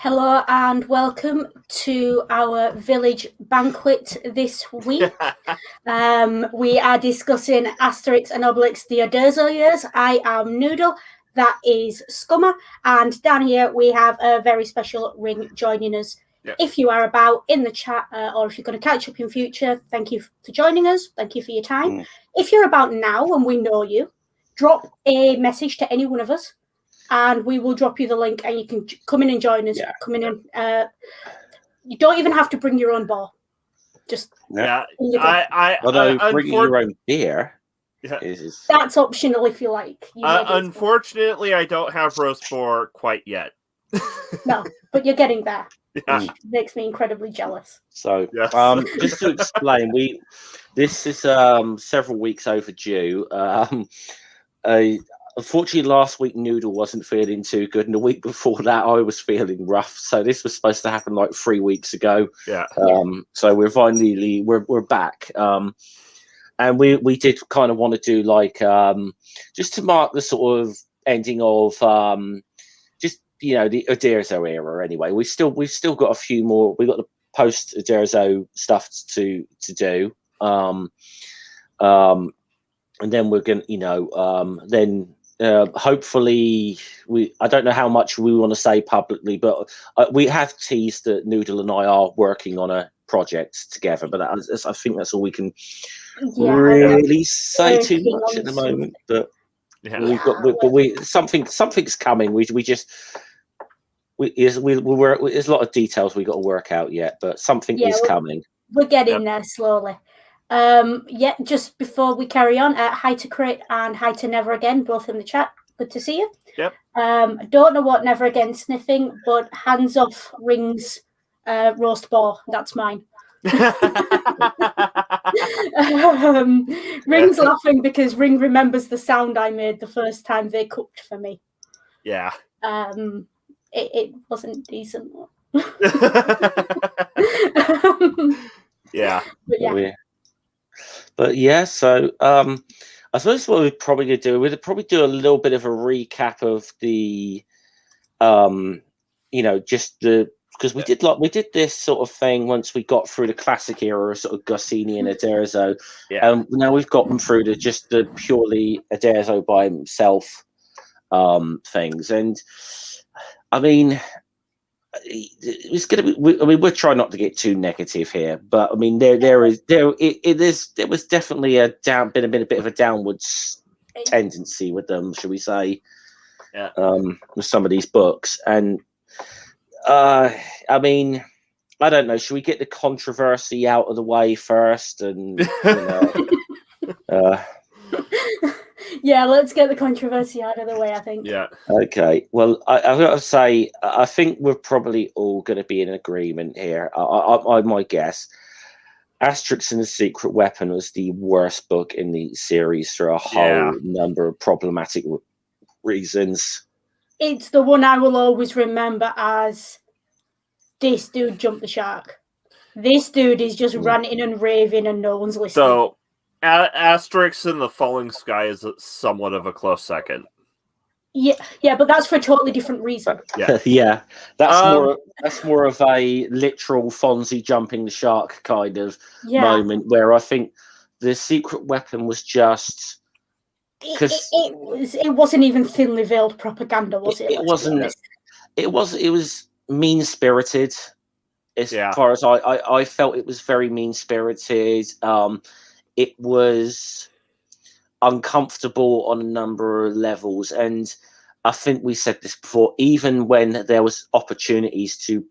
Hello and welcome to our village banquet this week. We are discussing Asterix and Obelix, the Uderzo years. I am Noodle, that is Scummer, and down here we have a very special Ring joining us. Yep. If you are about in the chat or if you're going to catch up in future, thank you for joining us. Thank you for your time. If you're about now and we know you, drop a message to any one of us. And we will drop you the link, and you can come in and join us. Yeah. Come in and you don't even have to bring your own ball. Just although bringing your own beer is that's optional if you like. Unfortunately, I don't have roast boar quite yet. No, but you're getting there. Yeah. Which makes me incredibly jealous. So, just to explain, this is several weeks overdue. Unfortunately, last week Noodle wasn't feeling too good, and the week before that I was feeling rough. So this was supposed to happen like 3 weeks ago. Yeah. So we're finally we're back. And we did kind of want to do like just to mark the sort of ending of just the Uderzo era. Anyway, we've still got a few more. We've got the post Uderzo stuff to do. And then we're gonna hopefully I don't know how much we want to say publicly, but we have teased that Noodle and I are working on a project together, but I think that's all we can really say too much at the moment. But we've got something's coming. There's a lot of details we got to work out yet, but something is coming. We're getting there slowly. Just before we carry on, hi to Crit and hi to Never Again, both in the chat. Good to see you. Yep. I don't know what Never Again sniffing, but hands off Ring's roast ball. That's mine. Ring's laughing because Ring remembers the sound I made the first time they cooked for me. Yeah. It wasn't decent. Yeah. But yeah, so I suppose what we're probably going to do, we'd probably do a little bit of a recap of the, because we did this sort of thing once we got through the classic era, sort of Goscinny and Uderzo. Yeah. Now we've gotten through the purely Uderzo by himself things, and I mean. It's going to be. We're trying not to get too negative here, but I mean, there was definitely a bit of a downwards tendency with them, shall we say? Yeah. With some of these books, and I mean, I don't know. Should we get the controversy out of the way first, and Yeah, let's get the controversy out of the way, I think. Yeah. Okay. Well, I've got to say, I think we're probably all going to be in agreement here. I my guess, Asterix and the Secret Weapon was the worst book in the series for a whole number of problematic reasons. It's the one I will always remember as this dude jumped the shark. This dude is just ranting and raving and no one's listening. So, Asterix in the Falling Sky is somewhat of a close second. Yeah, but that's for a totally different reason. Yeah, that's more of a literal Fonzie jumping the shark kind of moment, where I think the Secret Weapon was just it wasn't even thinly veiled propaganda, was it? It wasn't. It was mean spirited. As far as I felt, it was very mean spirited. It was uncomfortable on a number of levels, and I think we said this before. Even when there was opportunities to,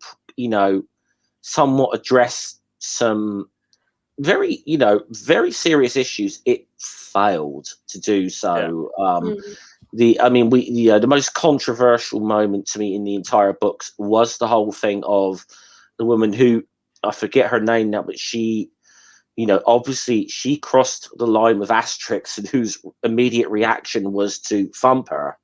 somewhat address some very serious issues, it failed to do so. The most controversial moment to me in the entire books was the whole thing of the woman who, I forget her name now, but she. Obviously she crossed the line with Asterix, and whose immediate reaction was to thump her.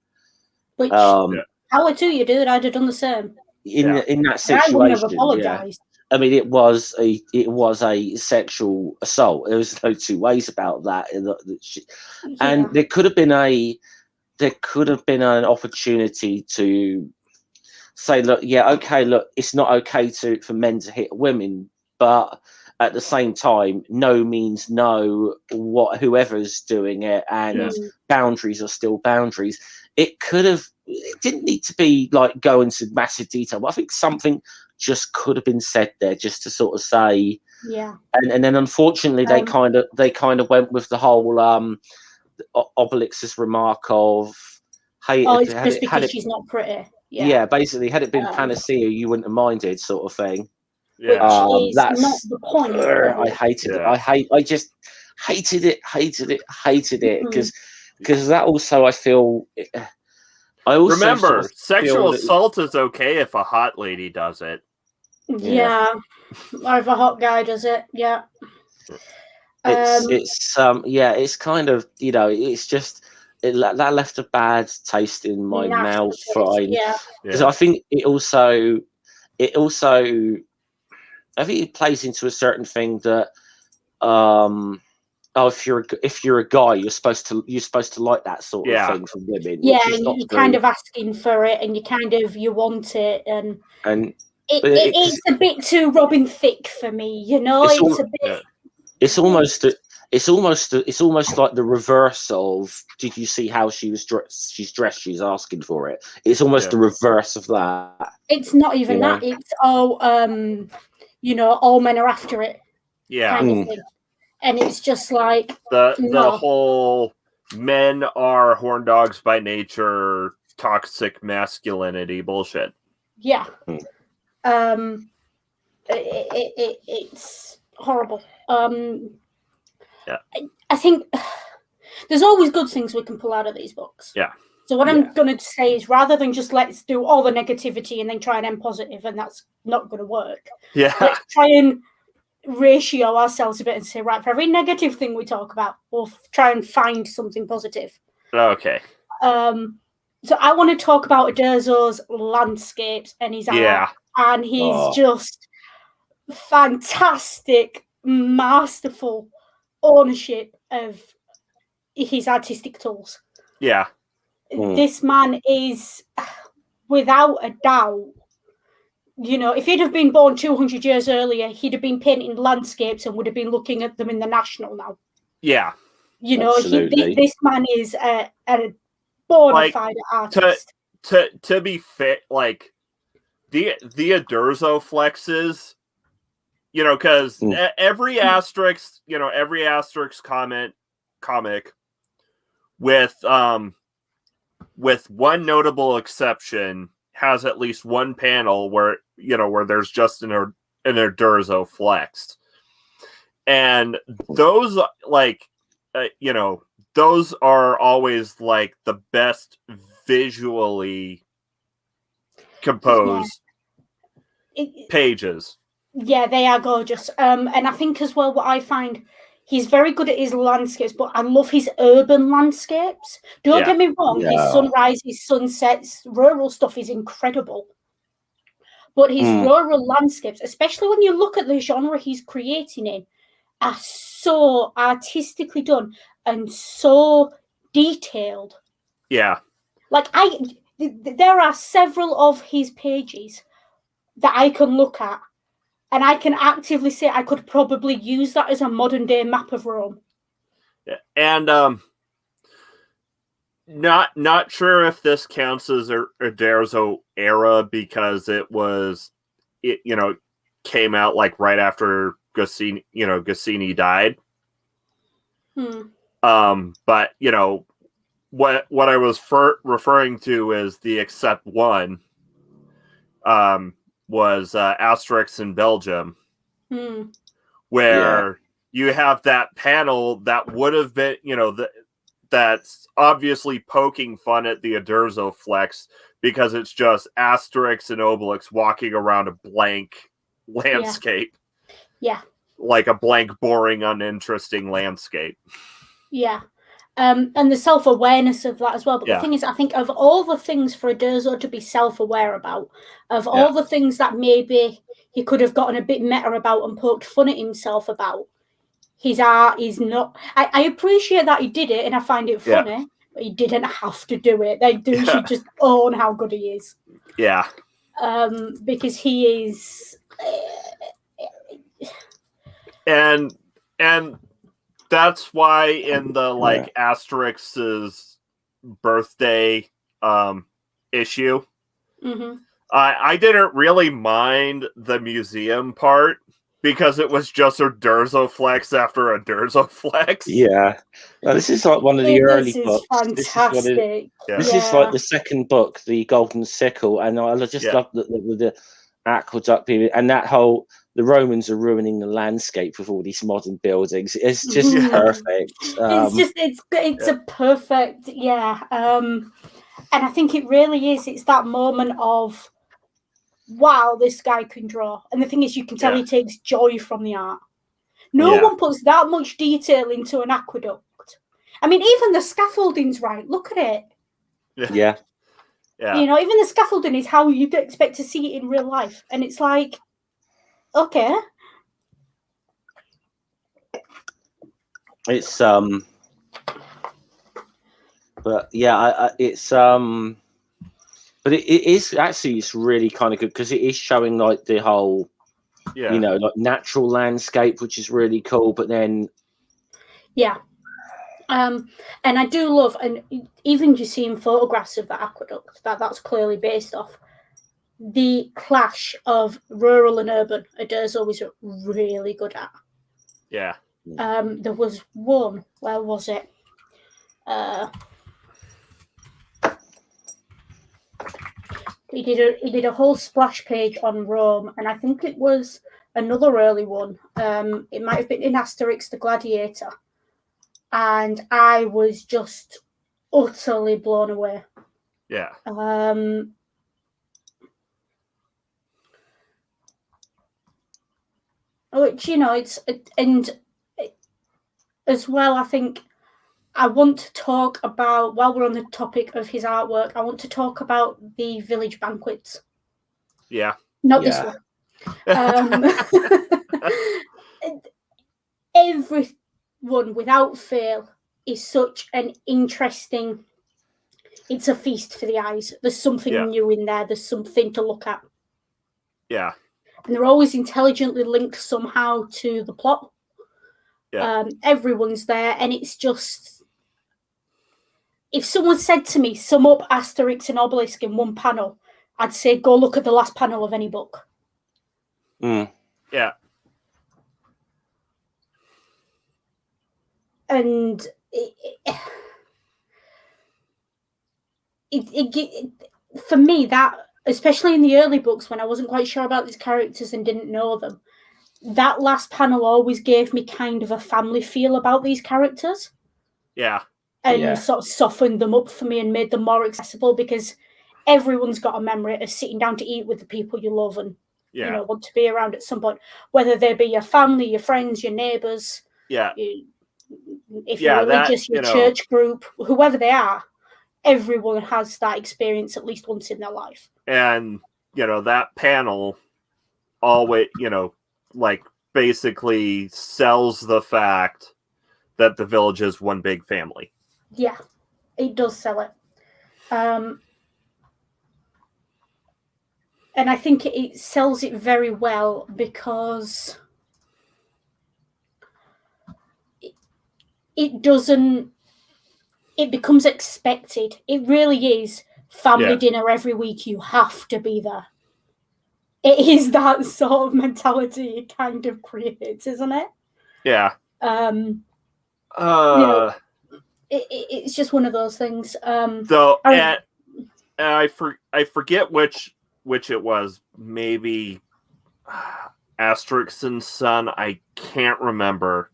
Which, power to you, dude. I'd have done the same. In that situation, I wouldn't have apologized. I mean, it was a sexual assault. There was no two ways about that. And there could have been an opportunity to say, look, yeah, okay, look, it's not okay for men to hit women, but at the same time, no means no. Whoever's doing it, and boundaries are still boundaries. It didn't need to be like go into massive detail, but I think something just could have been said there, just to sort of say, yeah. And then unfortunately, they kind of went with the whole Obelix's remark of, "Hey, it's just because she's not pretty." Yeah, basically, had it been Panacea, you wouldn't have minded, sort of thing. Yeah. Which is not the point. I hated it. I just hated it because that also, I feel. I also remember sexual assault is okay if a hot lady does it. Yeah, or if a hot guy does it. Yeah. It's kind of, it's just that left a bad taste in my mouth. Because I think it also I think it plays into a certain thing that if you're a guy, you're supposed to like that sort of thing from women. Yeah, and you're kind of asking for it, and you want it, and it's a bit too Robin Thicke for me, It's a bit. It's almost like the reverse of, did you see how she was dressed? She's dressed. She's asking for it. It's almost the reverse of that. It's not even that. It's all men are after it. Yeah. Kind of thing. And it's just like the whole men are horn dogs by nature, toxic masculinity bullshit. Yeah. It's horrible. I think there's always good things we can pull out of these books. Yeah. So what I'm going to say is, rather than just let's do all the negativity and then try and end positive, and that's not going to work. Yeah. Let's try and ratio ourselves a bit and say, right, for every negative thing we talk about, we'll try and find something positive. Okay. So I want to talk about Uderzo's landscapes and his art, and his just fantastic, masterful ownership of his artistic tools. Yeah. This man is, without a doubt, if he'd have been born 200 years earlier, he'd have been painting landscapes and would have been looking at them in the National now. Yeah. This man is a bona fide artist. To be fair, like the Uderzo Flexes, because every Asterix, every Asterix comic, with one notable exception, has at least one panel where there's just an Uderzo flexed, and those those are always like the best visually composed pages. Yeah, they are gorgeous. And I think as well, what I find, he's very good at his landscapes, but I love his urban landscapes. Don't get me wrong, his sunrises, sunsets, rural stuff is incredible. But his rural landscapes, especially when you look at the genre he's creating in, are so artistically done and so detailed. Yeah. Like, there are several of his pages that I can look at, and I can actively say I could probably use that as a modern day map of Rome. Yeah. And not sure if this counts as Uderzo era, because it came out like right after Goscinny died. But what I was referring to as the except one was Asterix in Belgium, where you have that panel that would have been, that's obviously poking fun at the Uderzo Flex, because it's just Asterix and Obelix walking around a blank landscape. Yeah. Like a blank, boring, uninteresting landscape. Yeah. And the self-awareness of that as well. But the thing is, I think of all the things for Uderzo to be self-aware about, of all the things that maybe he could have gotten a bit meta about and poked fun at himself about, his art is not... I appreciate that he did it, and I find it funny, but he didn't have to do it. He should just own how good he is. Yeah. because he is, and that's why in the Asterix's birthday issue, I didn't really mind the museum part because it was just Uderzo Flex after Uderzo Flex. Yeah, well, this is like one of the early books. Fantastic. This is like the second book, the Golden Sickle, and I just love the aqueduct period and that whole. The Romans are ruining the landscape with all these modern buildings. It's just perfect. It's a perfect, and I think it really is. It's that moment of, wow, this guy can draw. And the thing is, you can tell he takes joy from the art. No one puts that much detail into an aqueduct. I mean, even the scaffolding's right. Look at it. Yeah. You know, even the scaffolding is how you'd expect to see it in real life. And it's like, okay. It's but yeah, it's but it is actually, it's really kind of good because it is showing like the whole you know, like natural landscape, which is really cool, but then and I do love, and even just seeing photographs of the aqueduct that's clearly based off the clash of rural and urban. Uderzo was really good at. There was one. Where was it? He did a whole splash page on Rome, and I think it was another early one. It might have been in Asterix the Gladiator, and I was just utterly blown away. Which, you know, as well, I think I want to talk about, while we're on the topic of his artwork, I want to talk about the village banquets. Not this one. Everyone, without fail, is such an interesting... It's a feast for the eyes. There's something new in there. There's something to look at. And they're always intelligently linked somehow to the plot. Everyone's there, and it's just... If someone said to me, sum up Asterix and Obelix in one panel, I'd say go look at the last panel of any book. And it for me, that, especially in the early books when I wasn't quite sure about these characters and didn't know them, that last panel always gave me kind of a family feel about these characters. And sort of softened them up for me and made them more accessible, because everyone's got a memory of sitting down to eat with the people you love and you know, want to be around at some point, whether they be your family, your friends, your neighbours, if you're religious, your church group, whoever they are. Everyone has that experience at least once in their life. And, you know, that panel always, you know, like basically sells the fact that the village is one big family. Yeah, it does sell it. And I think it sells it very well because it doesn't... It becomes expected. It really is family dinner every week. You have to be there. It is that sort of mentality it kind of creates, isn't it? You know, it's just one of those things. So, I forget which it was. Maybe Asterix and Son. I can't remember.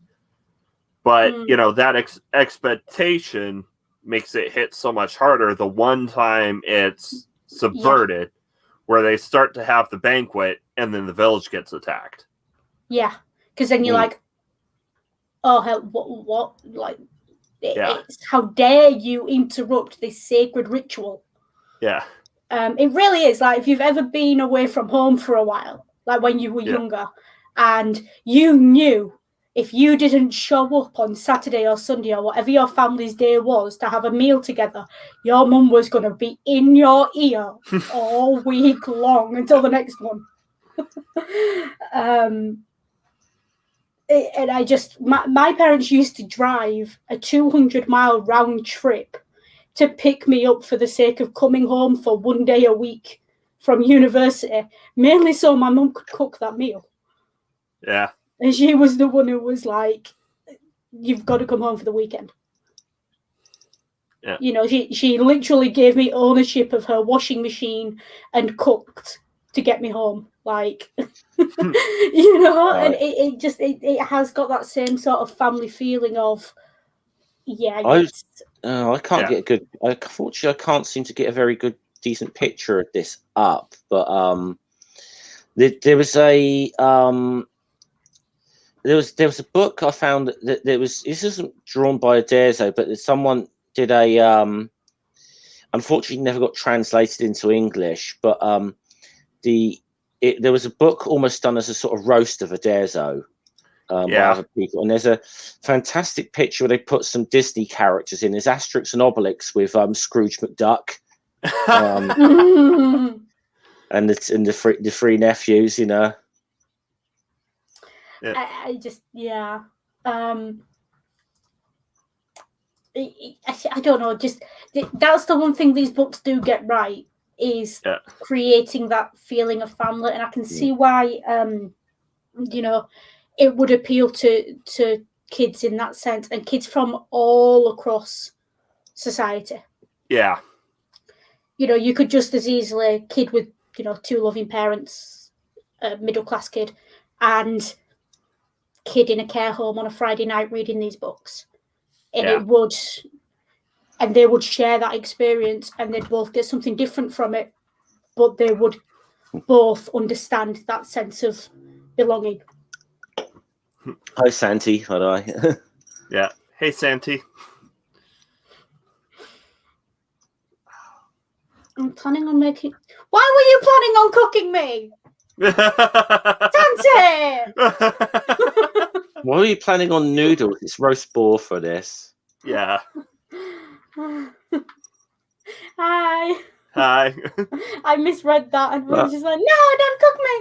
But, you know, that expectation makes it hit so much harder the one time it's subverted, where they start to have the banquet and then the village gets attacked. Yeah, because then you're like, oh, hell, what? Like, it's, how dare you interrupt this sacred ritual? It really is. Like, if you've ever been away from home for a while, like when you were younger, and you knew if you didn't show up on Saturday or Sunday or whatever your family's day was to have a meal together, your mum was going to be in your ear all week long until the next one. And I just, my parents used to drive a 200-mile round trip to pick me up for the sake of coming home for one day a week from university, mainly so my mum could cook that meal. Yeah. And she was the one who was like, you've got to come home for the weekend. Yeah. You know, she literally gave me ownership of her washing machine and cooked to get me home. Like, you know, and it has got that same sort of family feeling of, I can't get a good. Unfortunately, I can't seem to get a very good, decent picture of this up. But there was a book I found that there was. This isn't drawn by Uderzo, but someone did a. Unfortunately, never got translated into English. But there was a book almost done as a sort of roast of Uderzo. By other people, and there's a fantastic picture where they put some Disney characters in. There's Asterix and Obelix with Scrooge McDuck, and the three nephews. You know, I don't know. Just that's the one thing these books do get right is creating that feeling of family, and I can see why you know. It would appeal to kids in that sense, and kids from all across society. Yeah. You know, you could just as easily kid with, you know, two loving parents, a middle class kid, and kid in a care home on a Friday night reading these books. And they would share that experience, and they'd both get something different from it, but they would both understand that sense of belonging. Hi, Santi. How do I? Yeah. Hey, Santi. I'm planning on making. Why were you planning on cooking me? Santi! Why were you planning on noodles? It's roast boar for this. Yeah. Hi. Hi. I misread that and was just like, no, don't cook me.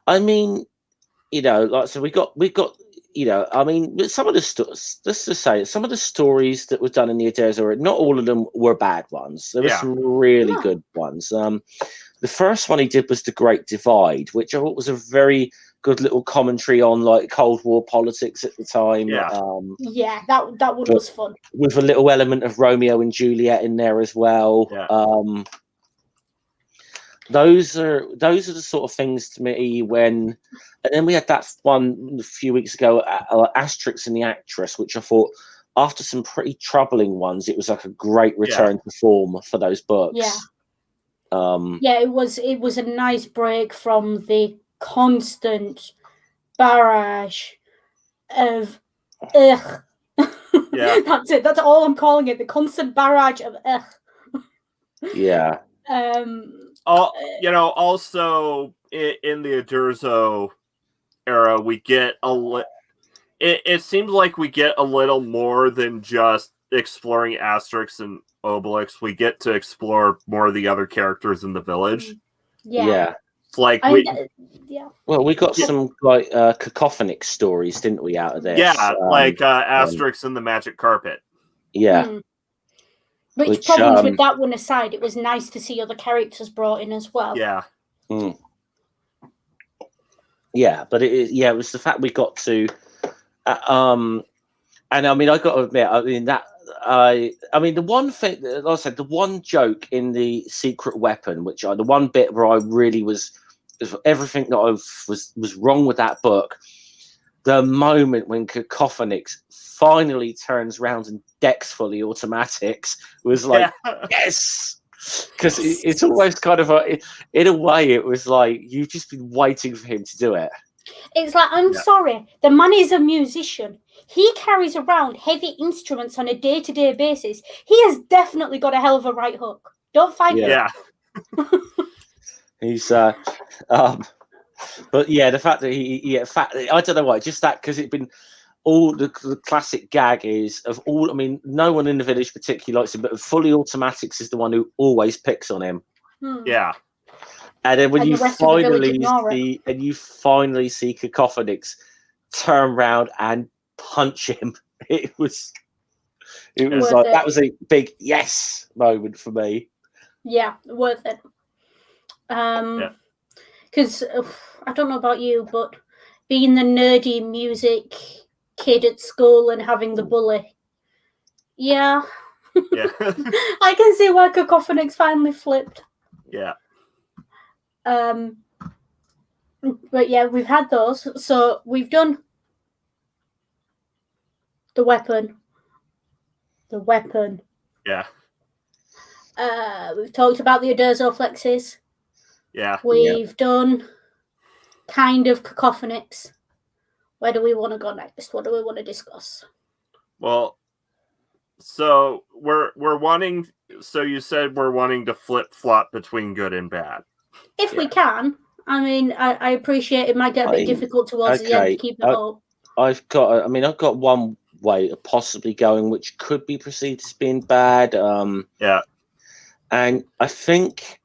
I mean, you know, like, so we got, you know, I mean, some of the let's just say some of the stories that were done in the Uderzo, not all of them were bad ones. There were some really good ones. The first one he did was The Great Divide, which I thought was a very good little commentary on like Cold War politics at the time. That one was fun. With a little element of Romeo and Juliet in there as well. Yeah. Those are the sort of things to me and then we had that one a few weeks ago, Asterix and the Actress, which I thought after some pretty troubling ones, it was like a great return to form for those books. It was a nice break from the constant barrage of ugh. Yeah. That's it. That's all I'm calling it. The constant barrage of ugh. Yeah. Also in the Uderzo era, we get it seems like we get a little more than just exploring Asterix and Obelix. We get to explore more of the other characters in the village. Yeah. It's like well, we got some like cacophonic stories, didn't we, out of this? Yeah, like Asterix and the Magic Carpet. Yeah. Which problems with that one aside, it was nice to see other characters brought in as well. Yeah. Yeah, but it was the fact we got to, and I mean, I got to admit, the one thing, like I said, the one joke in the Secret Weapon, the one bit where I really was everything that I was wrong with that book, the moment when Cacophonix finally turns around and decks fully automatics was like, yes, because it's almost kind of in a way it was like you've just been waiting for him to do it. It's like, I'm sorry, the man is a musician. He carries around heavy instruments on a day-to-day basis. He has definitely got a hell of a right hook. Don't fight me. Yeah. He's but yeah, the fact that I don't know why, just that because it's been all the classic gag is of all. I mean, no one in the village particularly likes him, but Fully Automatics is the one who always picks on him. Yeah. And then when And you the rest of the village finally see Cacophonix turn around and punch him, it was like that was a big yes moment for me. Yeah, worth it. Because I don't know about you, but being the nerdy music kid at school and having the bully, yeah. I can see why Cacophonix finally flipped. Yeah. But yeah, we've had those. So we've done the weapon. Yeah. We've talked about the Uderzo Flexes. Yeah. We've done kind of Cacophonix. Where do we want to go next? What do we want to discuss? Well, so we're wanting. So you said we're wanting to flip flop between good and bad. If we can. I mean, I appreciate it might get a bit difficult towards the end to keep it up. I've got one way of possibly going, which could be perceived as being bad. And I think,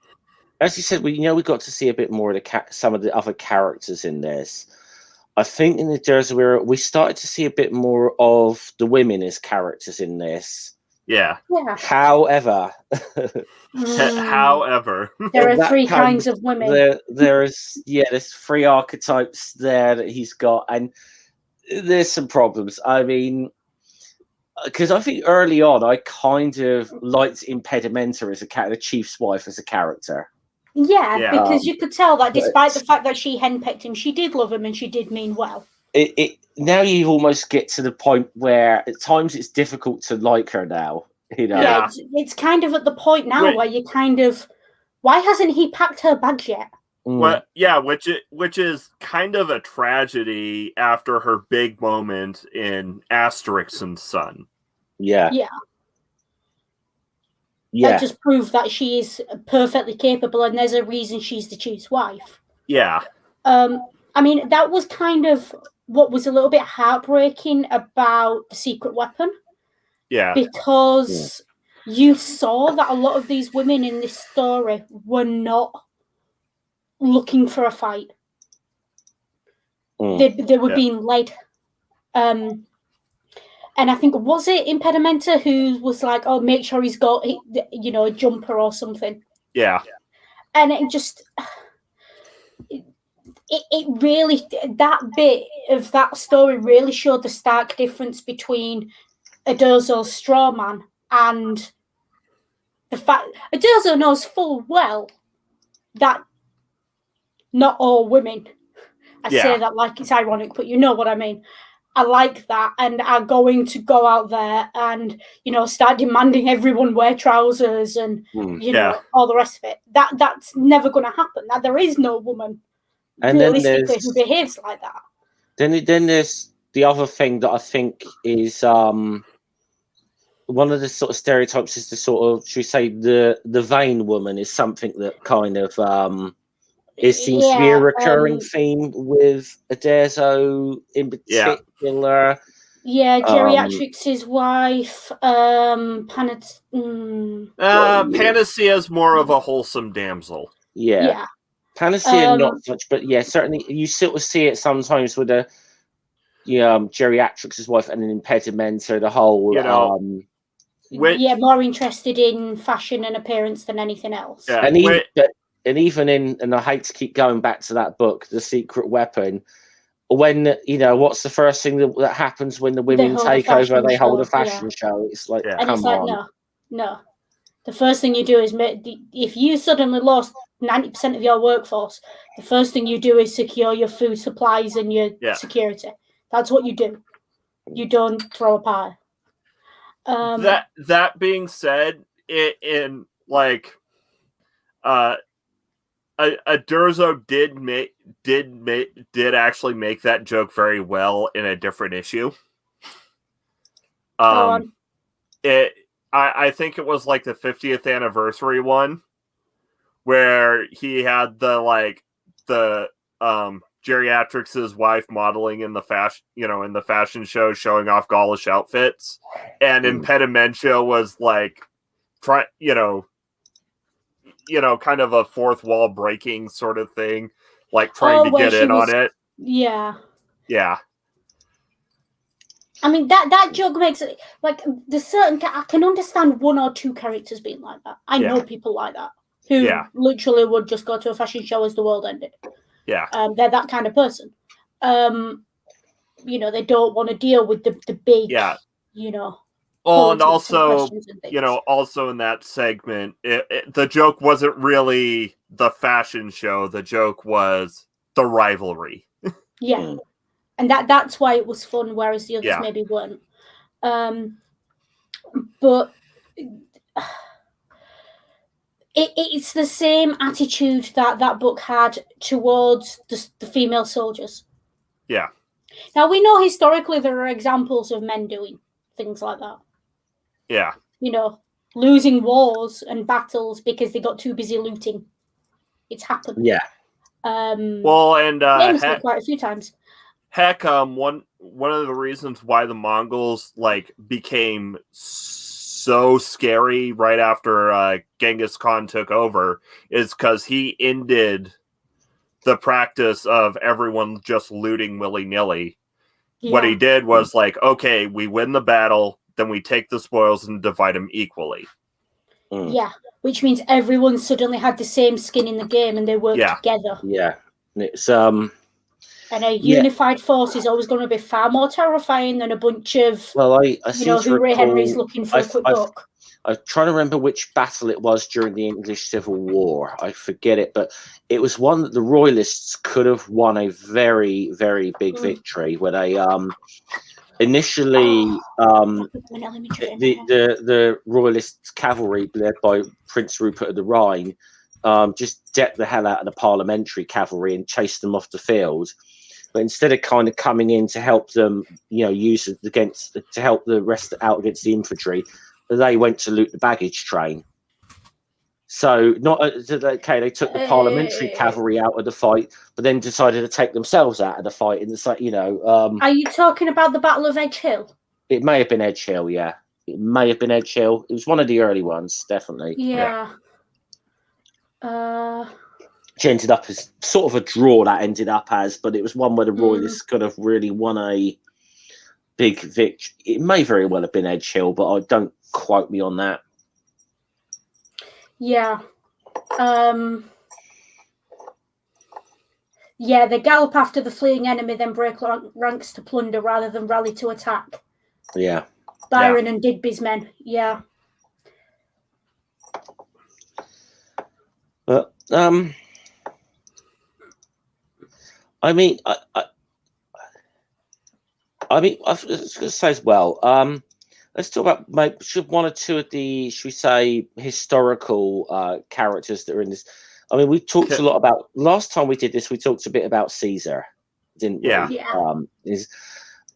as you said, we got to see a bit more of some of the other characters in this. I think in the Uderzo era, we started to see a bit more of the women as characters in this. Yeah. However, there are three kinds of women. There's 3 archetypes there that he's got, and there's some problems. I mean, because I think early on, I kind of liked Impedimenta as the chief's wife as a character. Yeah, because you could tell that despite the fact that she henpecked him, she did love him and she did mean well. Now you almost get to the point where at times it's difficult to like her now. Yeah, it's kind of at the point now where you kind of, why hasn't he packed her bags yet? Well, yeah, which is kind of a tragedy after her big moment in Asterix and Son. Yeah. That just proves that she is perfectly capable, and there's a reason she's the chief's wife. Yeah. I mean, that was kind of what was a little bit heartbreaking about the secret weapon. Yeah. Because you saw that a lot of these women in this story were not looking for a fight. They were being led. And I think, was it Impedimenta who was like, oh, make sure he's got, a jumper or something? Yeah. And it just, it really, that bit of that story really showed the stark difference between Uderzo's straw man and the fact Uderzo knows full well that not all women, I say that like it's ironic, but you know what I mean, are like that and are going to go out there and, start demanding everyone wear trousers and, all the rest of it. That's never going to happen. That there is no woman realistically who behaves like that. Then there's the other thing that I think is one of the sort of stereotypes is the sort of, should we say, the vain woman is something that kind of seems to be a recurring theme with Uderzo in particular. Yeah, Geriatrix's wife, Panacea is more of a wholesome damsel. Yeah. Panacea not such, but certainly you sort of see it sometimes with a Geriatrix's wife and an Impedimenta, the whole more interested in fashion and appearance than anything else. Yeah, and even and I hate to keep going back to that book, The Secret Weapon, when what's the first thing that happens when the women take over? They hold a fashion show. It's like, come on. No. The first thing you do is if you suddenly lost 90% of your workforce, the first thing you do is secure your food supplies and your security. That's what you do. You don't throw a party. That being said, Uderzo did actually make that joke very well in a different issue. I think it was like the 50th anniversary one, where he had the geriatrix's wife modeling in the fashion show, showing off Gaulish outfits, and Impedimenta was like kind of a fourth wall breaking sort of thing, like trying to get in on it. Yeah. Yeah. I mean, that joke makes it like I can understand one or two characters being like that. I know people like that who literally would just go to a fashion show as the world ended. Yeah. They're that kind of person. They don't want to deal with the big, Well, and also, also in that segment, the joke wasn't really the fashion show. The joke was the rivalry. Yeah. And that's why it was fun, whereas the others maybe weren't. But it's the same attitude that book had towards the female soldiers. Yeah. Now, we know historically there are examples of men doing things like that. Yeah. Losing wars and battles because they got too busy looting. It's happened. Yeah. Well, and quite a few times. Heck, one of the reasons why the Mongols became so scary right after Genghis Khan took over is because he ended the practice of everyone just looting willy-nilly. Yeah. What he did was okay, we win the battle, then we take the spoils and divide them equally. Yeah, which means everyone suddenly had the same skin in the game and they worked together. Yeah, it's and a unified force is always going to be far more terrifying than a bunch of I seem to Hooray recall, Henry's looking for a quick buck. I'm trying to remember which battle it was during the English Civil War. I forget it, but it was one that the Royalists could have won a very, very big victory where they initially the Royalist cavalry led by Prince Rupert of the Rhine just decked the hell out of the parliamentary cavalry and chased them off the field. But instead of kind of coming in to help them, use it to help the rest out against the infantry, they went to loot the baggage train. So they took the parliamentary cavalry out of the fight, but then decided to take themselves out of the fight. And it's are you talking about the Battle of Edge Hill? It may have been Edge Hill, yeah. It may have been Edge Hill. It was one of the early ones, definitely. Yeah. Which ended up as sort of a draw. But it was one where the Royalists could have really won a big victory. It may very well have been Edge Hill, but I don't quote me on that. Yeah. They gallop after the fleeing enemy, then break ranks to plunder rather than rally to attack. Yeah. Byron and Digby's men. Yeah. But I mean, I was going to say as well. Let's talk about one or two of the, should we say, historical characters that are in this. I mean, we talked a lot about, last time we did this, we talked a bit about Caesar, didn't we? Yeah.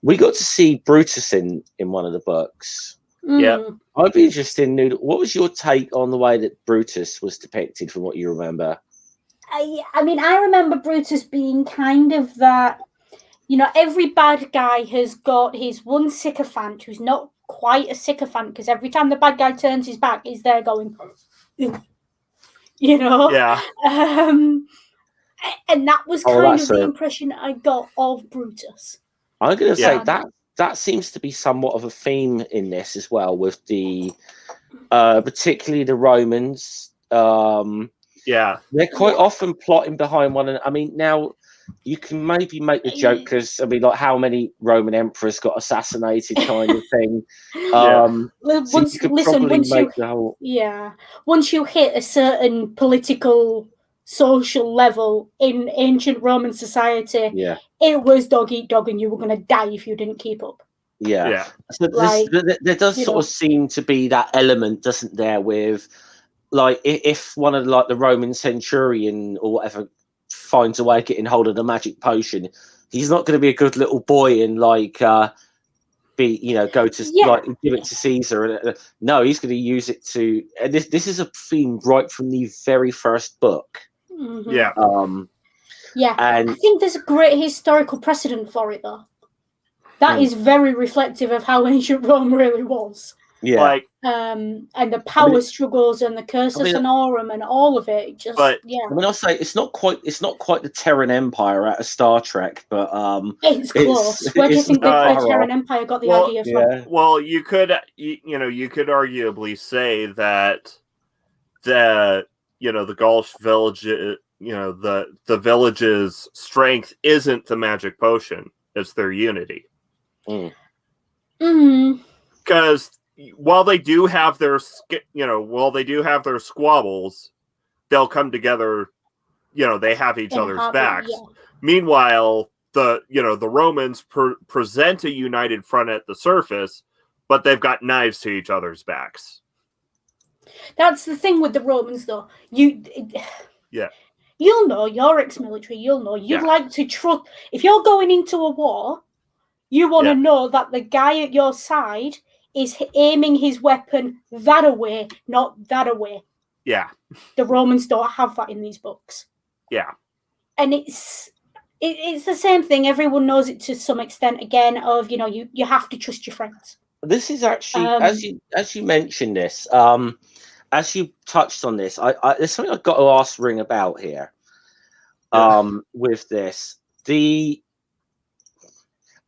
We got to see Brutus in one of the books. Yeah. I'd be interested in, what was your take on the way that Brutus was depicted from what you remember? I mean, I remember Brutus being kind of that, every bad guy has got his one sycophant who's not quite a sycophant, because every time the bad guy turns his back, he's there going, Yeah. And that was kind of the impression I got of Brutus. I'm going to say that seems to be somewhat of a theme in this as well, with the particularly the Romans. They're quite often plotting behind one another. I mean, now you can maybe make the joke because how many Roman emperors got assassinated, kind of thing. Once you hit a certain political, social level in ancient Roman society, it was dog eat dog, and you were going to die if you didn't keep up. Yeah. So there does sort of seem to be that element, doesn't there, with if one of the Roman centurion or whatever finds a way of getting hold of the magic potion, he's not going to be a good little boy and go to like give it to Caesar. No, he's going to use it to. And this is a theme right from the very first book. Mm-hmm. Yeah. And I think there's a great historical precedent for it, though. That is very reflective of how ancient Rome really was. Yeah. And the power struggles and the Cursus Honorum and all of it. I'll say it's not quite the Terran Empire out of Star Trek, but it's close. Where do you think the Terran Empire got the idea from? Well, you could arguably say that the Gaulish village, the village's strength isn't the magic potion; it's their unity. Because while they do have their squabbles, they'll come together. They have each other's backs. Yeah. Meanwhile, the Romans present a united front at the surface, but they've got knives to each other's backs. That's the thing with the Romans, though. You'll know, you're ex-military. You'll know you'd like to trust. If you're going into a war, you want to know that the guy at your side is aiming his weapon that away, not that away. Yeah. The Romans don't have that in these books. Yeah. And it's the same thing. Everyone knows it to some extent. Again, of you have to trust your friends. This is actually as you mentioned this, as you touched on this, there's something I've got to ask Ring about here. With this,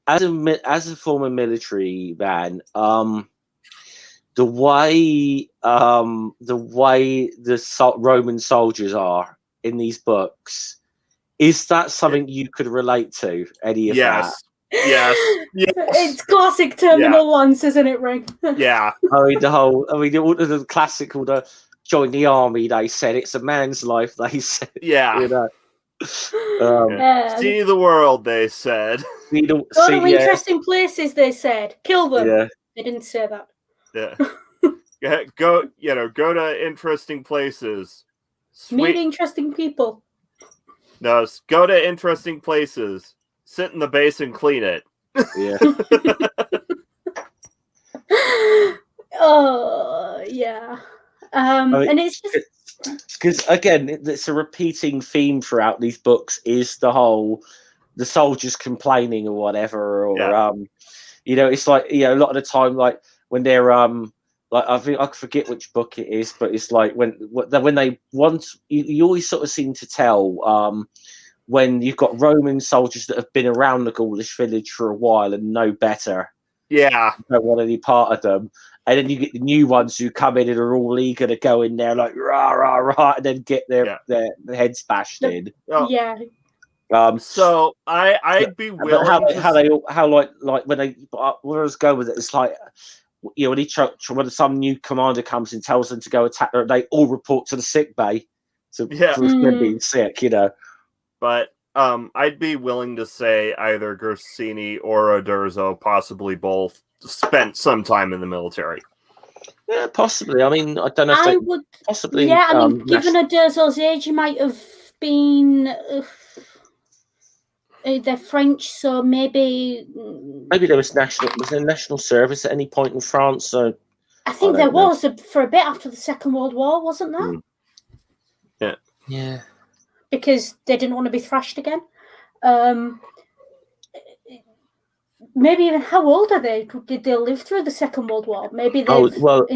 as a former military man, the way the Roman soldiers are in these books, is that something you could relate to? Any of that? Yes. It's classic terminal lance, isn't it, Ring? Yeah. The classical, join the army. They said it's a man's life. They said, yeah. See the world, they said. Go to interesting places, they said. Kill them. Yeah. They didn't say that. Yeah. Go to interesting places. Meet interesting people. No, go to interesting places. Sit in the base and clean it. Yeah. Oh, yeah. And it's just because again, it's a repeating theme throughout these books. Is the soldiers complaining or whatever, or it's like a lot of the time, like when they're I think I forget which book it is, but it's like when they want you always sort of seem to tell when you've got Roman soldiers that have been around the Gaulish village for a while and know better. Yeah. Don't want any part of them. And then you get the new ones who come in and are all eager to go in there like rah rah rah, and then get their heads bashed in. Yeah. So I'd be willing. How when they where I was going with it, it's like when some new commander comes and tells them to go attack, they all report to the sick bay for being sick. But I'd be willing to say either Guercini or Uderzo, possibly both, spent some time in the military. Yeah, possibly. I mean, I don't know if I would possibly. Yeah, I mean, given Uderzo's age, he might have been. They're French, so maybe there was national service at any point in France. So I think there was for a bit after the Second World War, wasn't Yeah. there? Yeah. Because they didn't want to be thrashed again. Maybe even how old are they? Did they live through the Second World War? Maybe they. Uderzo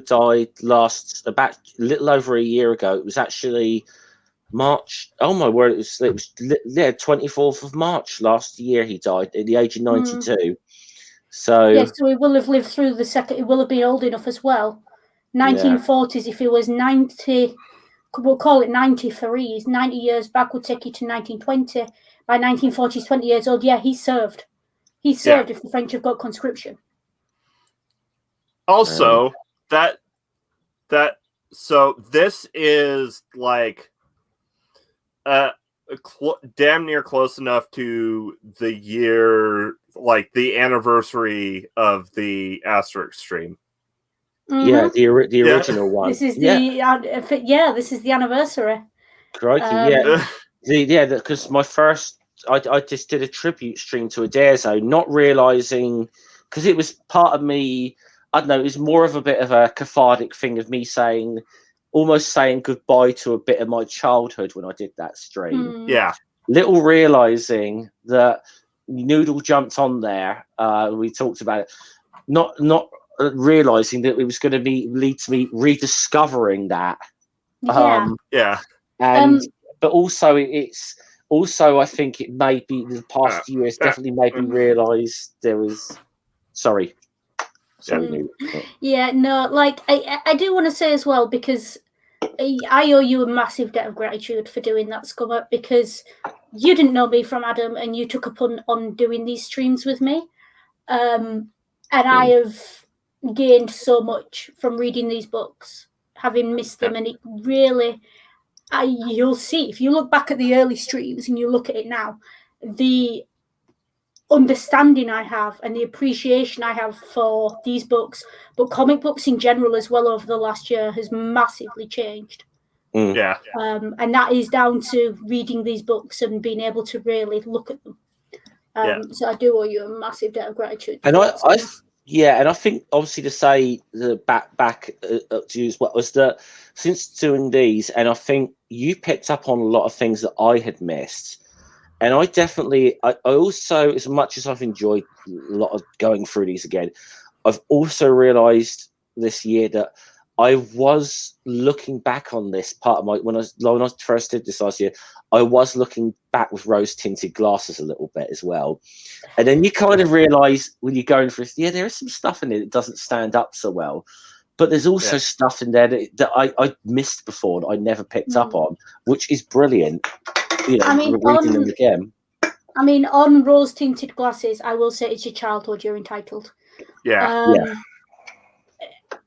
died about a little over a year ago. It was actually March. Oh my word! It was 24th of March last year. He died at the age of 92. So so he will have lived through the second. He will have been old enough as well. 1940s. If he was 90. We'll call it 93. 90 years back would take you to 1920. By 1940s, 20 years old, he served. He served if the French have got conscription. Also, so this is like damn near close enough to the year, like the anniversary of the Asterix stream. Yeah, the original one. This is this is the anniversary. Crikey, because my first just did a tribute stream to Uderzo, not realizing, because it was part of me. I don't know. It was more of a bit of a cathartic thing of me almost saying goodbye to a bit of my childhood when I did that stream. Yeah. Little realizing that Noodle jumped on there. We talked about it. Not realizing that it was going to lead to me rediscovering that. But also it's also, I think it may be the past few years definitely made me realize there was sorry. Yeah, no, like I do want to say as well, because I owe you a massive debt of gratitude for doing that, Scummer, because you didn't know me from Adam and you took up on doing these streams with me. And I have gained so much from reading these books, having missed them, and it really, you'll see, if you look back at the early streams and you look at it now, the understanding I have and the appreciation I have for these books, but comic books in general as well over the last year, has massively changed. And that is down to reading these books and being able to really look at them. So I do owe you a massive debt of gratitude. And I think obviously to say the back to you as well was that since doing these, and I think you picked up on a lot of things that I had missed. And I also, as much as I've enjoyed a lot of going through these again, I've also realized this year that I was looking back on this part of when I first did this last year, I was looking back with rose-tinted glasses a little bit as well. And then you kind of realize when you're going through, there is some stuff in it that doesn't stand up so well. But there's also stuff in there that I missed before that I never picked up on, which is brilliant. Reading them again. I mean, on rose-tinted glasses, I will say it's your childhood, you're entitled.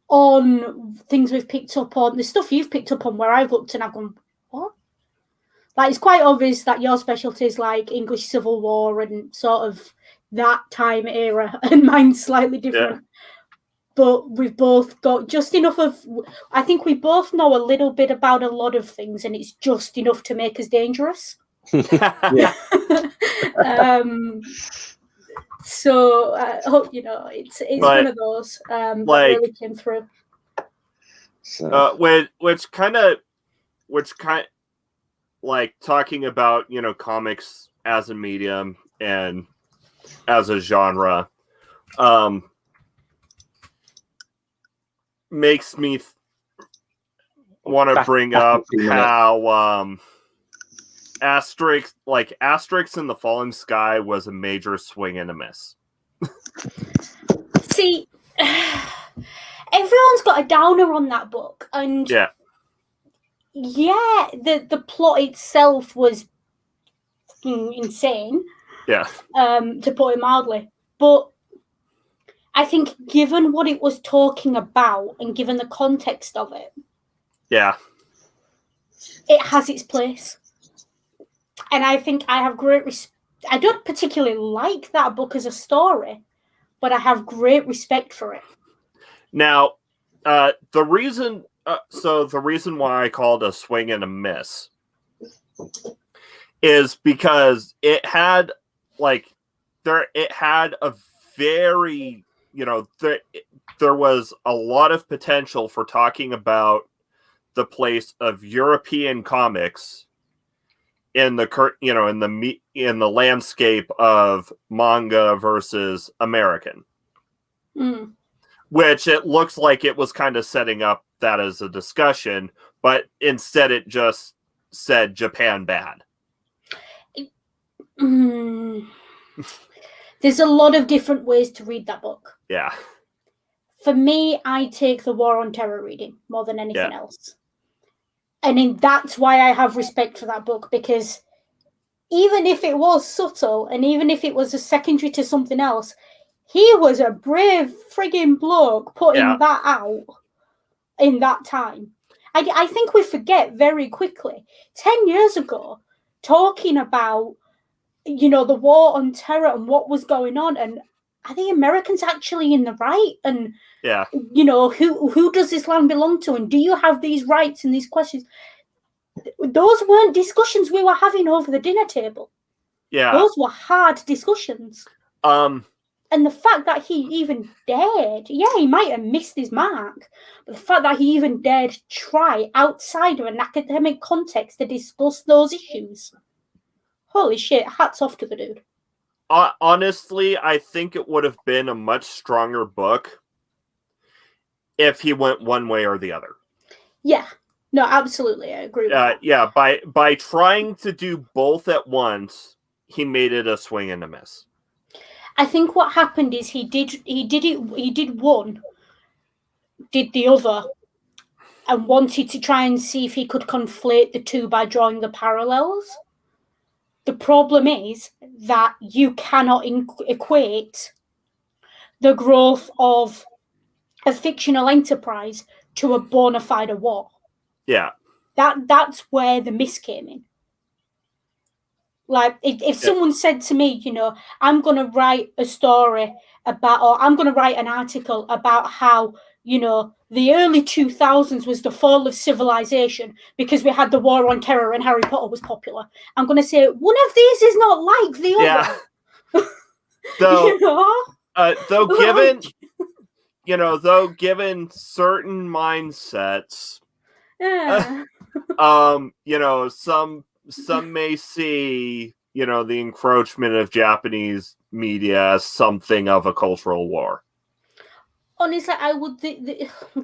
On things we've picked up on, the stuff you've picked up on where I've looked and I've gone, what? Like, it's quite obvious that your specialty is like English Civil War and sort of that time era, and mine's slightly different. Yeah. But we've both got just enough of, I think we both know a little bit about a lot of things, and it's just enough to make us dangerous. So I hope, it's one of those that really came through. So. Which kind of like talking about, comics as a medium and as a genre, makes me want to bring up how Asterix in the Falling Sky was a major swing and a miss. See, everyone's got a downer on that book, and the plot itself was insane. To put it mildly, but I think given what it was talking about and given the context of it, it has its place. And I think I have great respect. I don't particularly like that book as a story, but I have great respect for it. Now, the reason why I called a swing and a miss is because it had a very, there was a lot of potential for talking about the place of European comics in the in the landscape of manga versus American, which it looks like it was kind of setting up that as a discussion, but instead it just said Japan bad. There's a lot of different ways to read that book. Yeah. For me, I take the War on Terror reading more than anything else. And that's why I have respect for that book, because even if it was subtle and even if it was a secondary to something else, he was a brave frigging bloke putting that out in that time. I think we forget very quickly. 10 years ago, talking about, the war on terror and what was going on, and are the Americans actually in the right? And who does this land belong to? And do you have these rights and these questions? Those weren't discussions we were having over the dinner table. Yeah. Those were hard discussions. And the fact that he even dared, he might have missed his mark, but the fact that he even dared try outside of an academic context to discuss those issues, holy shit, hats off to the dude. Honestly, I think it would have been a much stronger book if he went one way or the other. Yeah, no, absolutely, I agree with that. Yeah, by trying to do both at once, he made it a swing and a miss. I think what happened is he did one, did the other, and wanted to try and see if he could conflate the two by drawing the parallels. The problem is that you cannot equate the growth of a fictional enterprise to a bona fide war. Yeah. That's where the miss came in. Like, if someone said to me, I'm going to write a story about, or I'm going to write an article about how, the early 2000s was the fall of civilization because we had the war on terror and Harry Potter was popular, I'm going to say, one of these is not like the other. Though given certain mindsets, some may see, the encroachment of Japanese media as something of a cultural war. Honestly, I would,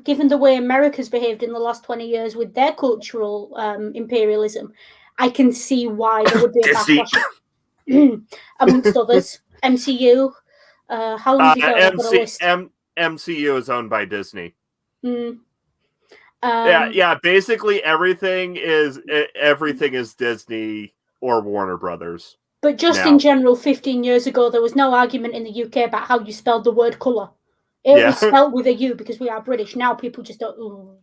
given the way America's behaved in the last 20 years with their cultural imperialism, I can see why there would be a backlash. Amongst others, MCU. How long have you got a list? MCU is owned by Disney. Basically everything is Disney or Warner Brothers. But just in general, 15 years ago, there was no argument in the UK about how you spelled the word colour. It was spelled with a U because we are British. Now people just don't.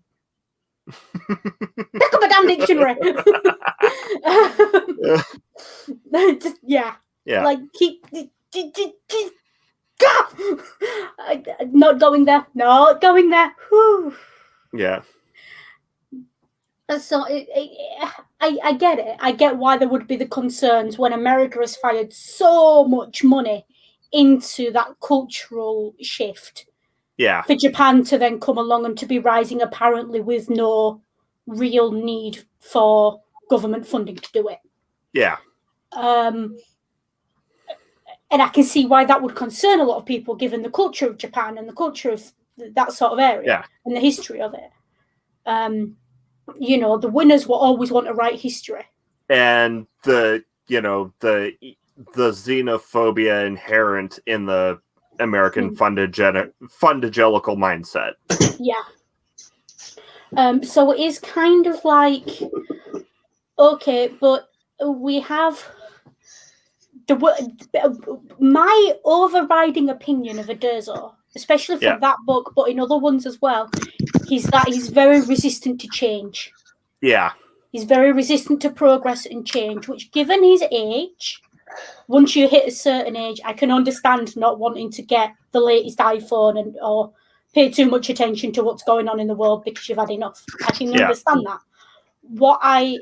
Pick up a damn dictionary. Like, keep. Not going there. Not going there. Whew. Yeah. So I get it. I get why there would be the concerns when America has fired so much money into that cultural shift. Yeah. For Japan to then come along and to be rising apparently with no real need for government funding to do it. Yeah. And I can see why that would concern a lot of people given the culture of Japan and the culture of that sort of area and the history of it. The winners will always want to write history. And the xenophobia inherent in the American fundagelical mindset. Yeah. So it is kind of like, okay, but we have my overriding opinion of Uderzo, especially for that book, but in other ones as well, is that he's very resistant to change. Yeah. He's very resistant to progress and change, which, given his age, once you hit a certain age, I can understand not wanting to get the latest iPhone or pay too much attention to what's going on in the world because you've had enough. I can understand that. What I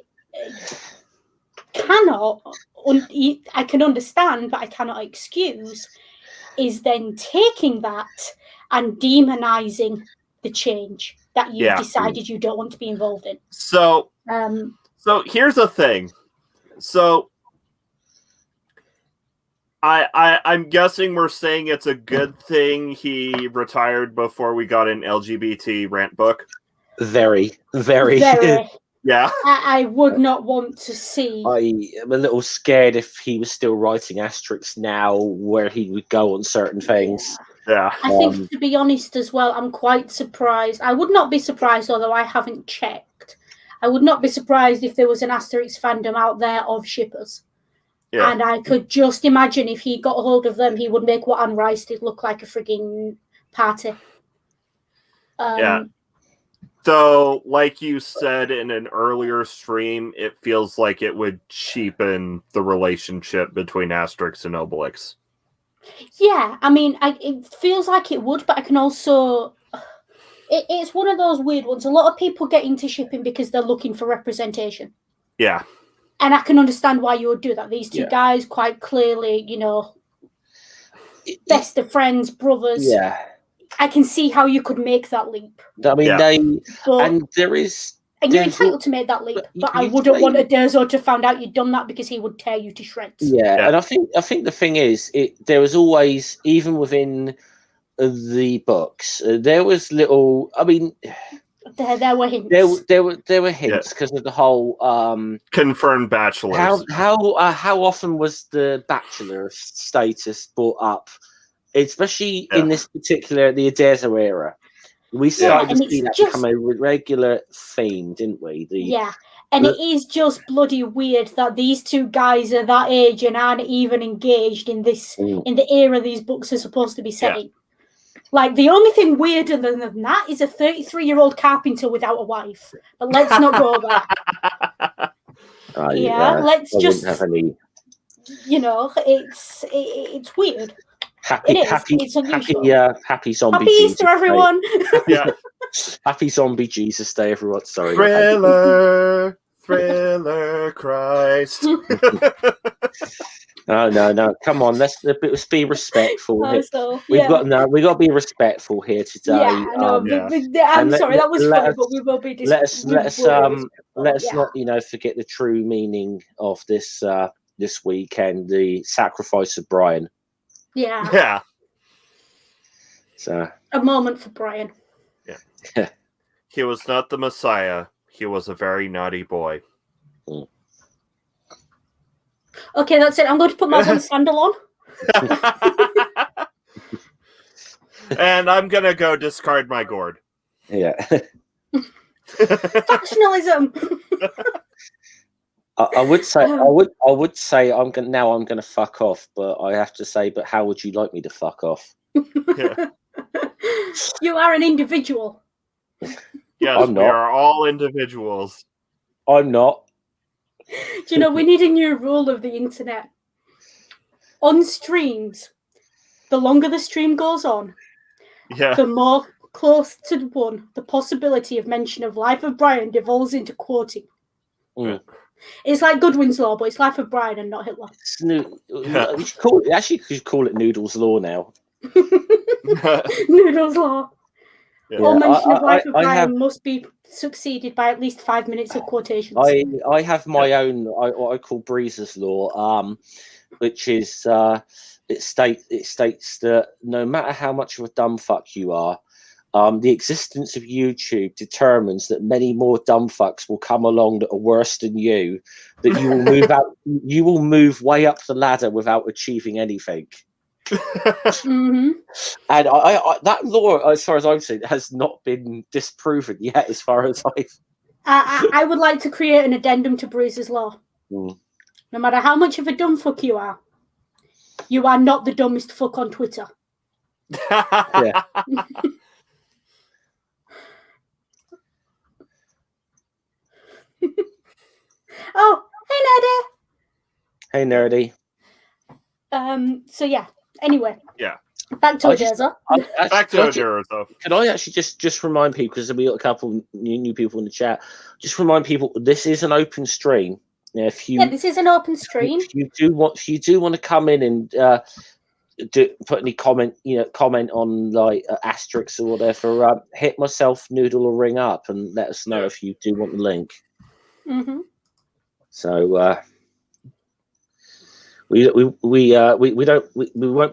I can understand, but I cannot excuse, is then taking that and demonizing the change that you've decided you don't want to be involved in. So here's the thing. So I'm guessing we're saying it's a good thing he retired before we got an LGBT rant book. Very. Yeah. I would not want to see. I am a little scared if he was still writing Asterix now, where he would go on certain things. Yeah. I think, to be honest as well, I'm quite surprised. I would not be surprised, although I haven't checked. I would not be surprised if there was an Asterix fandom out there of shippers. Yeah. And I could just imagine if he got a hold of them, he would make what Anne Rice did look like a frigging party. Though, like you said in an earlier stream, it feels like it would cheapen the relationship between Asterix and Obelix. Yeah, I mean, it feels like it would, but I can also... It's one of those weird ones. A lot of people get into shipping because they're looking for representation. Yeah. And I can understand why you would do that. These two guys, quite clearly, best of friends, brothers. Yeah. I can see how you could make that leap. I mean, and there is... And you're entitled to make that leap, but I wouldn't want Uderzo to find out you'd done that because he would tear you to shreds. Yeah, and I think the thing is, there was always, even within the books, there was little... I mean... There were hints. There were hints because of the whole confirmed bachelors. How often was the bachelor status brought up, especially in this particular the Uderzo era? We started to see that become a regular theme, didn't we? And it is just bloody weird that these two guys are that age and aren't even engaged in this in the era these books are supposed to be set in. Like, the only thing weirder than that is a 33-year-old carpenter without a wife. But let's not go there. Let's just... Have any... it's weird. Happy zombie Happy Easter, everyone. Happy zombie Jesus Day, everyone. Sorry. Thriller, Christ. No! Come on, let's be respectful. We got to be respectful here today. I'm sorry, that was funny, but we will be. Let's not forget the true meaning of this weekend, the sacrifice of Brian. Yeah. So a moment for Brian. Yeah. He was not the Messiah. He was a very naughty boy. Okay, that's it. I'm going to put my one sandal on. And I'm going to go discard my gourd. Yeah. Factionalism. I would say I'm going to fuck off, but I have to say, but how would you like me to fuck off? You are an individual. Yes, we are all individuals. I'm not. Do you know, we need a new rule of the internet. On streams, the longer the stream goes on, the more close to one the possibility of mention of Life of Brian devolves into quoting. It's like Goodwin's Law, but it's Life of Brian and not Hitler. You should call it Noodle's Law now. Noodle's Law. All mention of Life of Brian must be succeeded by at least 5 minutes of quotations. I have my own what I call Breezer's Law, which is it states that no matter how much of a dumb fuck you are, the existence of YouTube determines that many more dumb fucks will come along that are worse than you, that you will move out, you will move way up the ladder without achieving anything. And I that law, as far as I've seen, has not been disproven yet. As far as I would like to create an addendum to Bruce's Law. No matter how much of a dumb fuck you are not the dumbest fuck on Twitter. Oh, hey Nerdy. So yeah. Anyway. Yeah. Back to Uderzo. Can I actually just remind people, because we got a couple of new people in the chat, just remind people this is an open stream. Now, this is an open stream. If you do want to come in and put any comment on like Asterix or whatever, hit myself, Noodle, or ring up and let us know if you do want the link. So we won't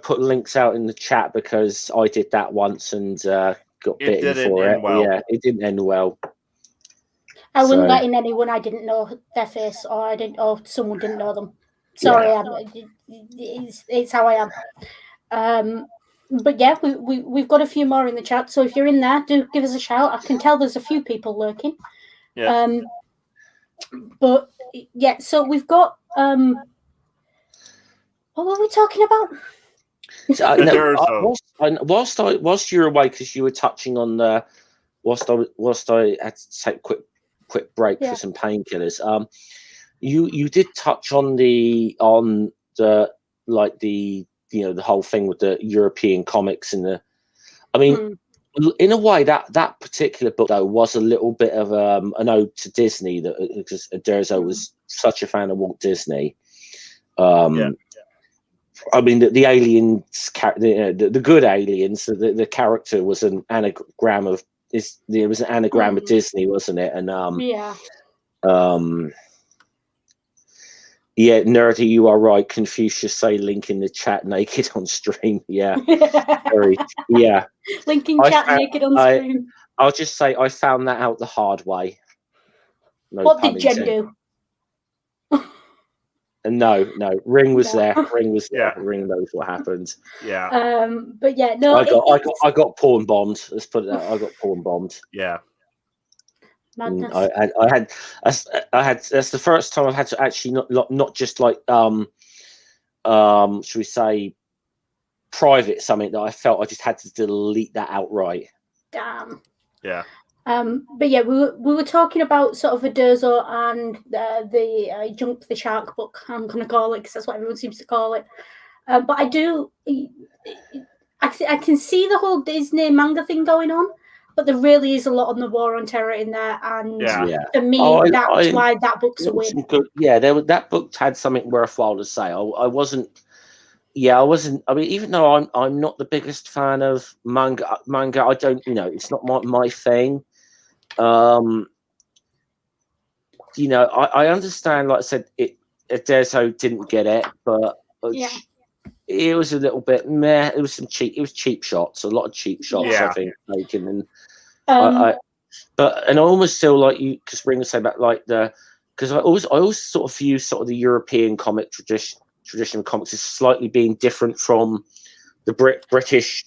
put links out in the chat because I did that once and got bitten for it. Well. Yeah, it didn't end well. I wouldn't let in anyone I didn't know their face, or someone didn't know them. Sorry, it's how I am. But yeah, we've got a few more in the chat, so if you're in there, do give us a shout. I can tell there's a few people lurking. Yeah. But yeah, so we've got what were we talking about? Whilst you were away, because you were touching on the whilst I had to take a quick break for some painkillers. You did touch on the the whole thing with the European comics and the. I mean, in a way, that particular book though was a little bit of an ode to Disney, that because Uderzo was such a fan of Walt Disney. I mean, the aliens, the good aliens, the character was an anagram of it was an anagram of Disney, wasn't it? And yeah, nerdy, you are right. Confucius say link in the chat, naked on stream. Yeah, link in chat, naked on stream. I'll just say I found that out the hard way. No what did Jen do? No, Ring was there. Ring was there. Ring knows what happened. Yeah. But yeah, no. I got porn bombed. Let's put it that. I got porn bombed. Yeah. Madness. I had. That's the first time I've had to actually not just like should we say private something that I felt I just had to delete that outright. Damn. Yeah. But yeah, we were talking about sort of Uderzo and the Jump the Shark book. I'm going to call it because that's what everyone seems to call it. But I can see the whole Disney manga thing going on, but there really is a lot on the war on terror in there, and for me, that's why that book's a win. Yeah, that book had something worthwhile to say. I wasn't. I mean, even though I'm not the biggest fan of manga, I don't. It's not my thing. I understand. Like I said, Uderzo didn't get it, but it was a little bit meh. It was cheap shots, a lot of cheap shots. I think taken, and I almost feel like you, because Ring was saying about like because I always sort of view sort of the European comic tradition of comics as slightly being different from the British.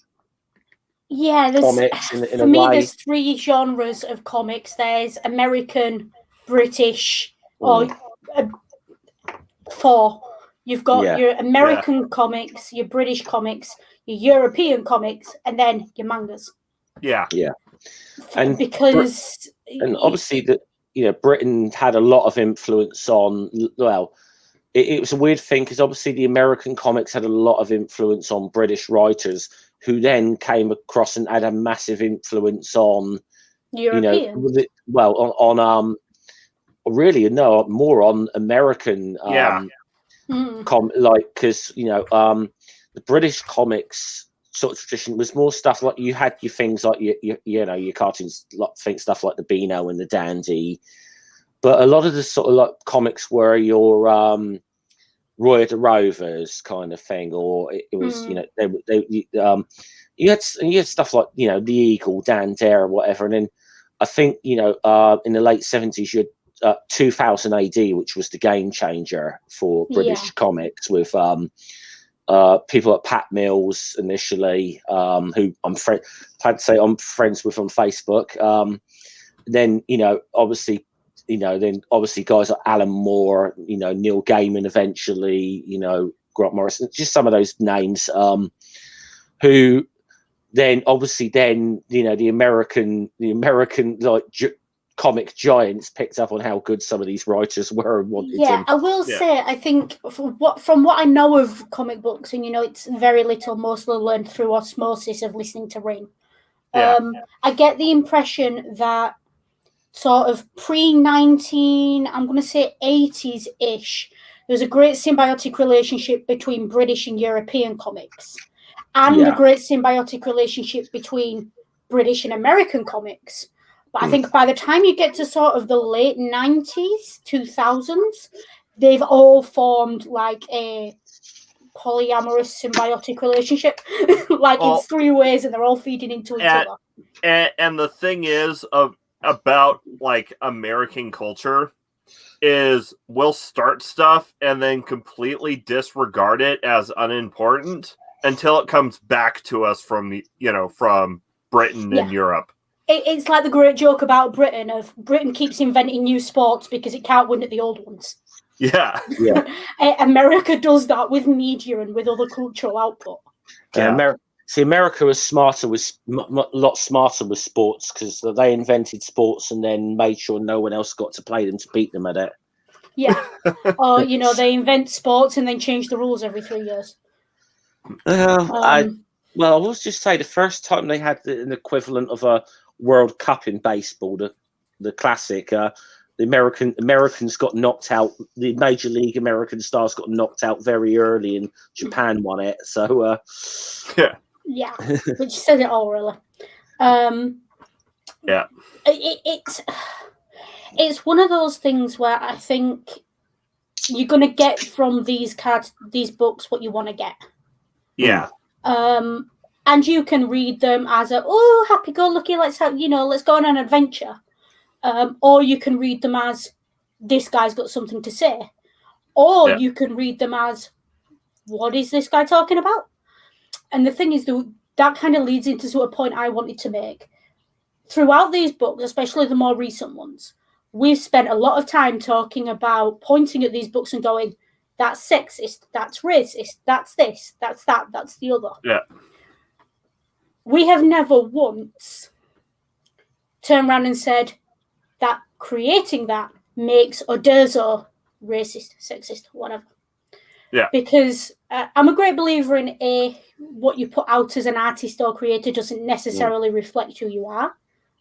Yeah, comics in for me, there's three genres of comics. There's American, British, or four. You've got your American comics, your British comics, your European comics, and then your mangas. Yeah. And because obviously Britain had a lot of influence on. Well, it was a weird thing because obviously the American comics had a lot of influence on British writers, who then came across and had a massive influence on European. On more on American. Because the British comics sort of tradition was more stuff like you had your things like your cartoons, stuff like the Beano and the Dandy, but a lot of the sort of like comics were your Roy of the Rovers kind of thing, or it was you had stuff like the Eagle, Dan Dare, or whatever, and then I think in the late 70s you had 2000 AD, which was the game changer for British comics, with people like Pat Mills initially, who I'm friends with on Facebook. Then obviously guys like Alan Moore, Neil Gaiman eventually, Grant Morrison, just some of those names, who then obviously the American like comic giants picked up on how good some of these writers were and wanted them. I will say, I think from what I know of comic books, and it's very little, mostly learned through osmosis of listening to Ring. I get the impression that sort of pre-19, I'm going to say 80s-ish, there was a great symbiotic relationship between British and European comics, and a great symbiotic relationship between British and American comics. But I think by the time you get to sort of the late 90s, 2000s, they've all formed like a polyamorous symbiotic relationship. It's three ways and they're all feeding into each other. And the thing is about like American culture is we'll start stuff and then completely disregard it as unimportant until it comes back to us from from Britain and Europe. It's like the great joke about Britain of Britain keeps inventing new sports because it can't win at the old ones. Yeah. America does that with media and with other cultural output. America was smarter, was a lot smarter with sports, because they invented sports and then made sure no one else got to play them to beat them at it. Yeah. Or, they invent sports and then change the rules every 3 years. Well, I will just say the first time they had an equivalent of a World Cup in baseball, the classic, the Americans got knocked out. The Major League American stars got knocked out very early, and Japan won it. So, yeah, which says it all, really. Yeah, it's one of those things where I think you're going to get from these books what you want to get. Yeah. And you can read them as happy-go-lucky, let's go on an adventure. Or you can read them as, this guy's got something to say. Or you can read them as, what is this guy talking about? And the thing is, that kind of leads into a point I wanted to make. Throughout these books, especially the more recent ones, we've spent a lot of time talking about pointing at these books and going, that's sexist, that's racist, that's this, that's that, that's the other. Yeah. We have never once turned around and said that creating that makes Uderzo racist, sexist, whatever. Yeah. Because I'm a great believer in what you put out as an artist or creator doesn't necessarily reflect who you are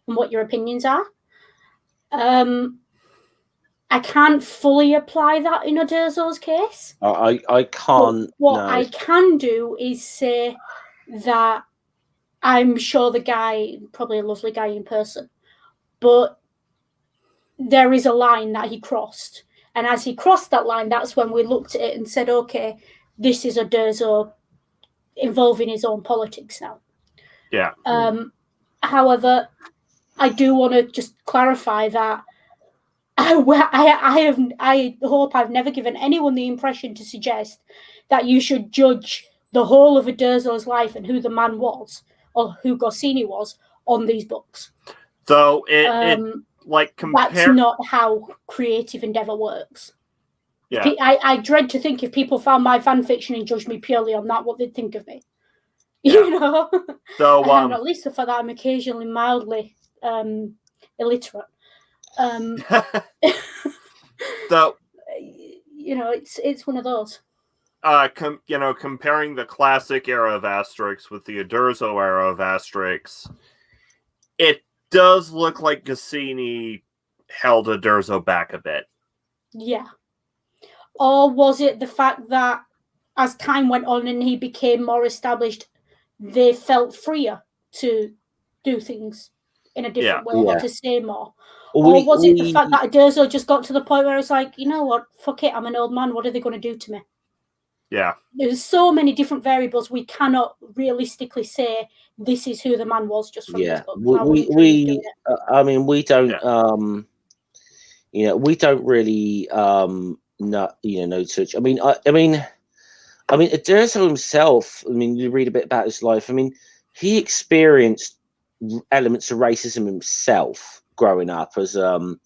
and what your opinions are. I can't fully apply that in Uderzo's case. I can't. But what I can do is say that I'm sure the guy, probably a lovely guy in person, but there is a line that he crossed. And as he crossed that line, that's when we looked at it and said, okay, this is Uderzo involving his own politics now. Yeah. However, I do want to just clarify that I hope I've never given anyone the impression to suggest that you should judge the whole of Uderzo's life and who the man was or who Goscinny was on these books. So that's not how creative endeavor works. Yeah. I dread to think if people found my fan fiction and judged me purely on that, what they'd think of me. Yeah. You know? So at least the fact that I'm occasionally mildly illiterate. So it's one of those. Comparing the classic era of Asterix with the Uderzo era of Asterix, it does look like Goscinny held Uderzo back a bit. Yeah. Or was it the fact that as time went on and he became more established, they felt freer to do things in a different way or to say more? Or was it the fact that Uderzo just got to the point where it's like, you know what, fuck it, I'm an old man, what are they going to do to me? Yeah. There's so many different variables, we cannot realistically say this is who the man was just from this book. We don't we don't really know such. I mean Uderzo himself, you read a bit about his life. He experienced elements of racism himself growing up as again,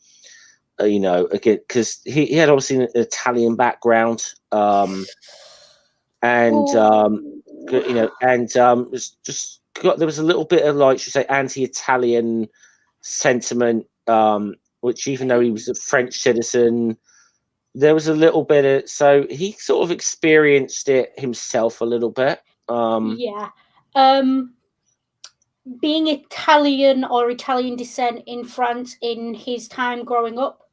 because he had obviously an Italian background, there was a little bit of, like, should say, anti-Italian sentiment, which, even though he was a French citizen, there was a little bit of, so he sort of experienced it himself a little bit. Being Italian or Italian descent in France in his time growing up,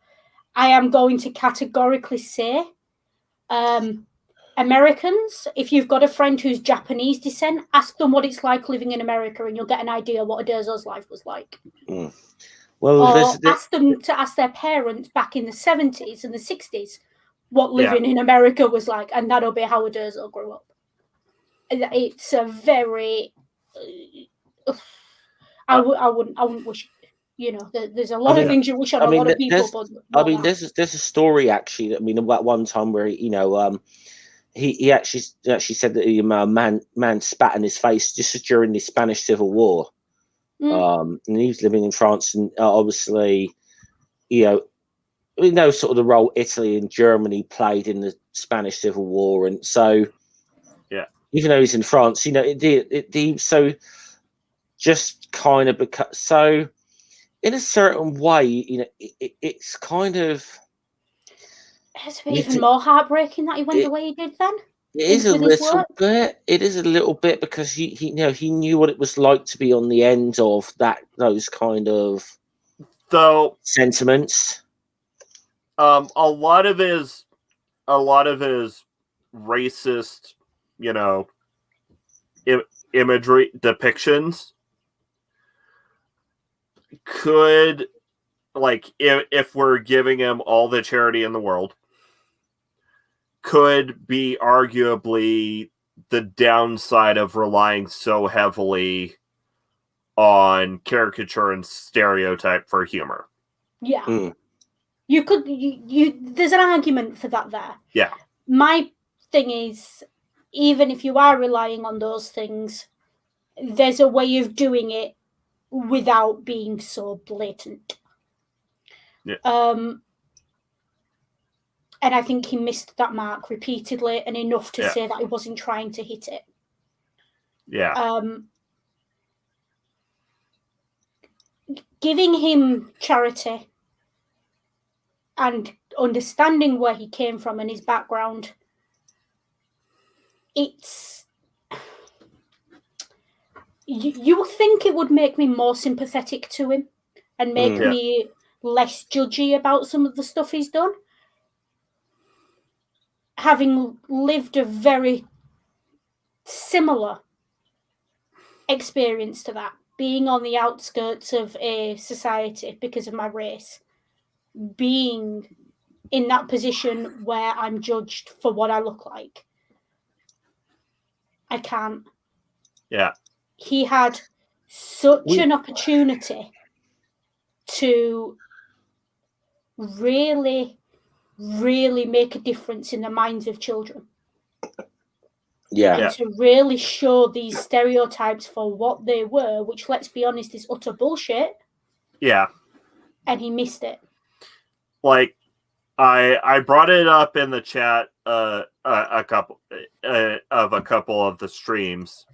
I am going to categorically say Americans, if you've got a friend who's Japanese descent, ask them what it's like living in America and you'll get an idea what Uderzo's life was like. Well, ask them to ask their parents back in the 70s and the 60s what living in America was like, and that'll be how Uderzo grew up. It's a very... I wouldn't wish, there's a lot of things you wish on a lot of people. There's a story actually about one time where he actually said that a man spat in his face just during the Spanish Civil War, and he was living in France, and obviously, we know sort of the role Italy and Germany played in the Spanish Civil War, and so even though he's in France, so just kind of so in a certain way, it's kind of. It's even more heartbreaking that he went the way he did then. It is a little bit. It is a little bit because he knew what it was like to be on the end of those kind of sentiments. A lot of his racist, imagery depictions could, like, if we're giving him all the charity in the world, could be arguably the downside of relying so heavily on caricature and stereotype for humor. Yeah. You could, there's an argument for that there. Yeah. My thing is, even if you are relying on those things, there's a way of doing it without being so blatant. Yeah. And I think he missed that mark repeatedly and enough to say that he wasn't trying to hit it. Yeah. Giving him charity and understanding where he came from and his background, it's... You would think it would make me more sympathetic to him and make me less judgy about some of the stuff he's done. Having lived a very similar experience to that, being on the outskirts of a society because of my race, being in that position where I'm judged for what I look like, I can't. Yeah. He had such an opportunity to really, really make a difference in the minds of children. Yeah. And to really show these stereotypes for what they were, which, let's be honest, is utter bullshit. Yeah. And he missed it. Like, I brought it up in the chat a couple of the streams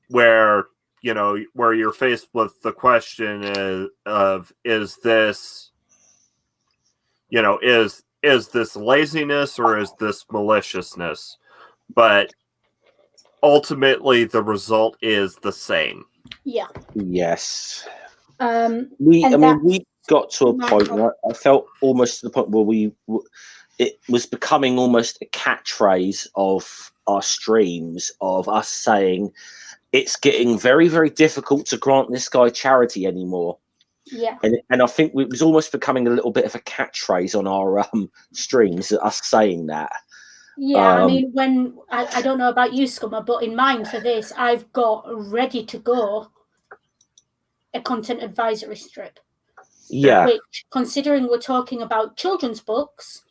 where you're faced with the question is this laziness or is this maliciousness? But ultimately the result is the same. Yeah. Yes. We got to a point where I felt almost to the point where it was becoming almost a catchphrase of our streams, of us saying it's getting very, very difficult to grant this guy charity anymore. Yeah. And I think it was almost becoming a little bit of a catchphrase on our streams, us saying that. Yeah, I mean, when I don't know about you, Scummer, but in mind for this, I've got ready to go a content advisory strip. Yeah. Which, considering we're talking about children's books,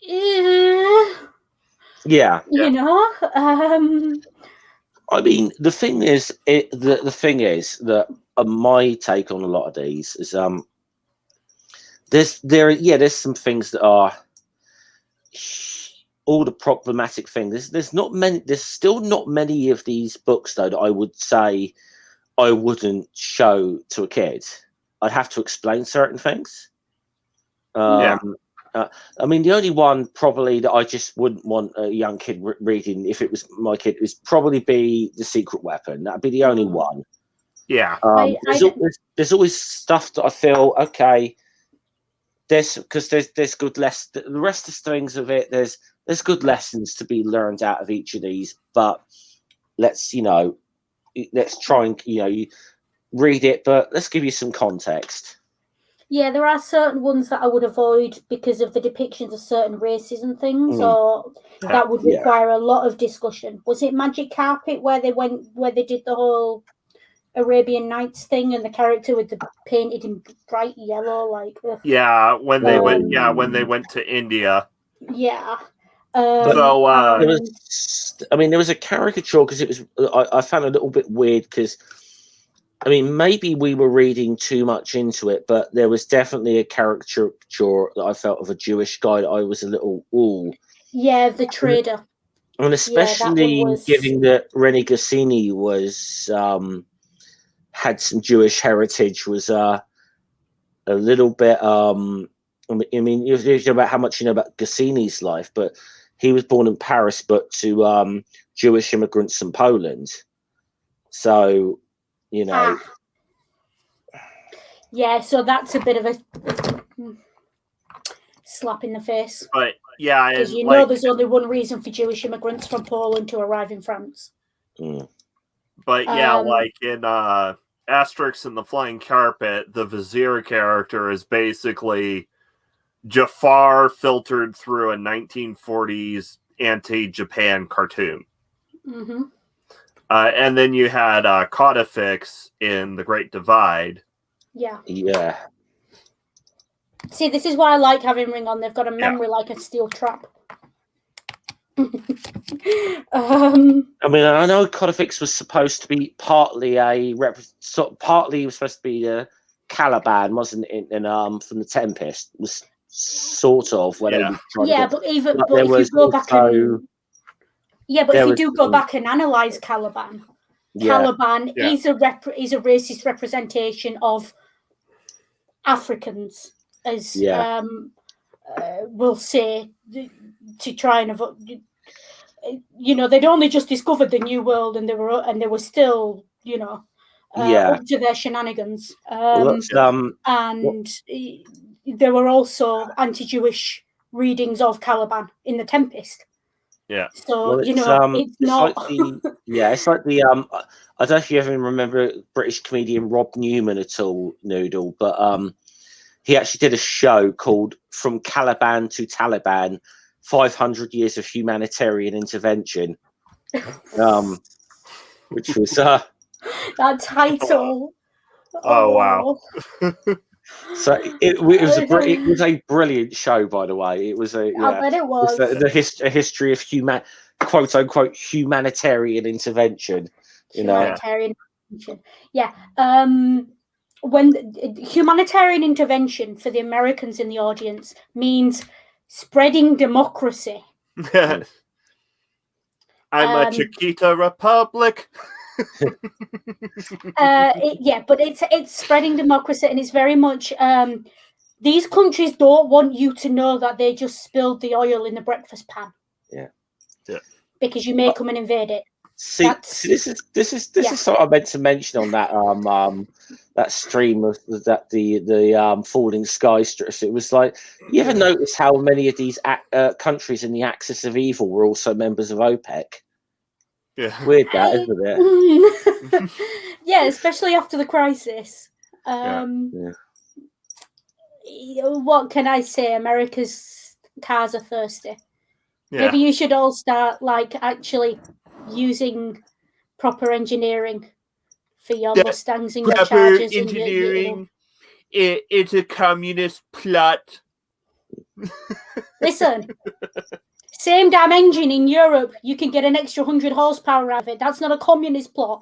yeah. I mean, the thing is, the thing is that my take on a lot of these is there's some things that are all the problematic things. There's still not many of these books though that I would say I wouldn't show to a kid. I'd have to explain certain things. I mean, the only one probably that I just wouldn't want a young kid reading, if it was my kid, is probably be The Secret Weapon. That'd be the only one. Yeah. There's always stuff that I feel okay. There's good the rest of the things of it. There's good lessons to be learned out of each of these, but let's try and you read it, but let's give you some context. Yeah, there are certain ones that I would avoid because of the depictions of certain races and things, or that would require a lot of discussion. Was it Magic Carpet where they did the whole Arabian Nights thing and the character with the painted in bright yellow, like when they went to India. Yeah. There was a caricature because it was. I found it a little bit weird because, I mean, maybe we were reading too much into it, but there was definitely a caricature that I felt of a Jewish guy that I was a little Yeah, the trader. And especially given that Rennie Goscinny was had some Jewish heritage, was a little bit. I mean, you know about how much you know about Goscinny's life, but he was born in Paris, but to Jewish immigrants from Poland. So, you know. Yeah, so that's a bit of a slap in the face. But yeah, because you know like, there's only one reason for Jewish immigrants from Poland to arrive in France. But yeah, like in Asterix and the Flying Carpet, the Vizier character is basically Jafar filtered through a 1940s anti-Japan cartoon. Mm-hmm. And then you had Codifix in The Great Divide. Yeah. See, this is why I like having Ring on. They've got a memory like a steel trap. I mean, I know Codifix was supposed to be partly partly was supposed to be a Caliban, wasn't it? And from the Tempest was sort of when they were trying to but if you go back and if you do go back and analyze Caliban, Caliban is a racist representation of Africans, as we'll say, to try and avoid. You know, they'd only just discovered the New World, and they were still, you know, up to their shenanigans. And there were also anti-Jewish readings of Caliban in the Tempest. Yeah. So it's not. It's like the I don't know if you ever remember British comedian Rob Newman at all, Noodle, but he actually did a show called From Caliban to Taliban: 500 Years of Humanitarian Intervention, which was that title. Oh wow. So it was a brilliant show, by the way. It was I bet it was a history of quote unquote humanitarian intervention. Humanitarian intervention. Yeah. When humanitarian intervention for the Americans in the audience means spreading democracy. I'm a Chiquita Republic. But it's spreading democracy, and it's very much these countries don't want you to know that they just spilled the oil in the breakfast pan. Because you may come and invade it. See, this is what I meant to mention on that that stream of the falling sky strips. It was like, you ever notice how many of these countries in the axis of evil were also members of OPEC? Yeah. Weird, that, isn't it? Yeah, especially after the crisis. What can I say? America's cars are thirsty. Yeah. Maybe you should all start actually using proper engineering for your Mustangs and your Chargers. Engineering. It's a communist plot. Listen. Same damn engine in Europe, you can get an extra 100 horsepower out of it. That's not a communist plot.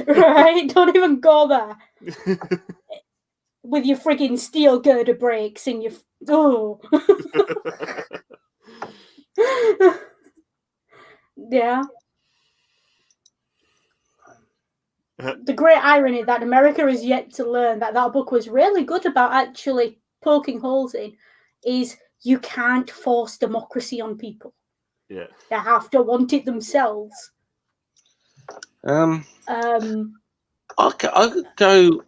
Right? Don't even go there. With your frigging steel girder brakes and your... Yeah. The great irony that America is yet to learn that book was really good about actually poking holes in is... You can't force democracy on people. Yeah. They have to want it themselves. I'll go. I'll go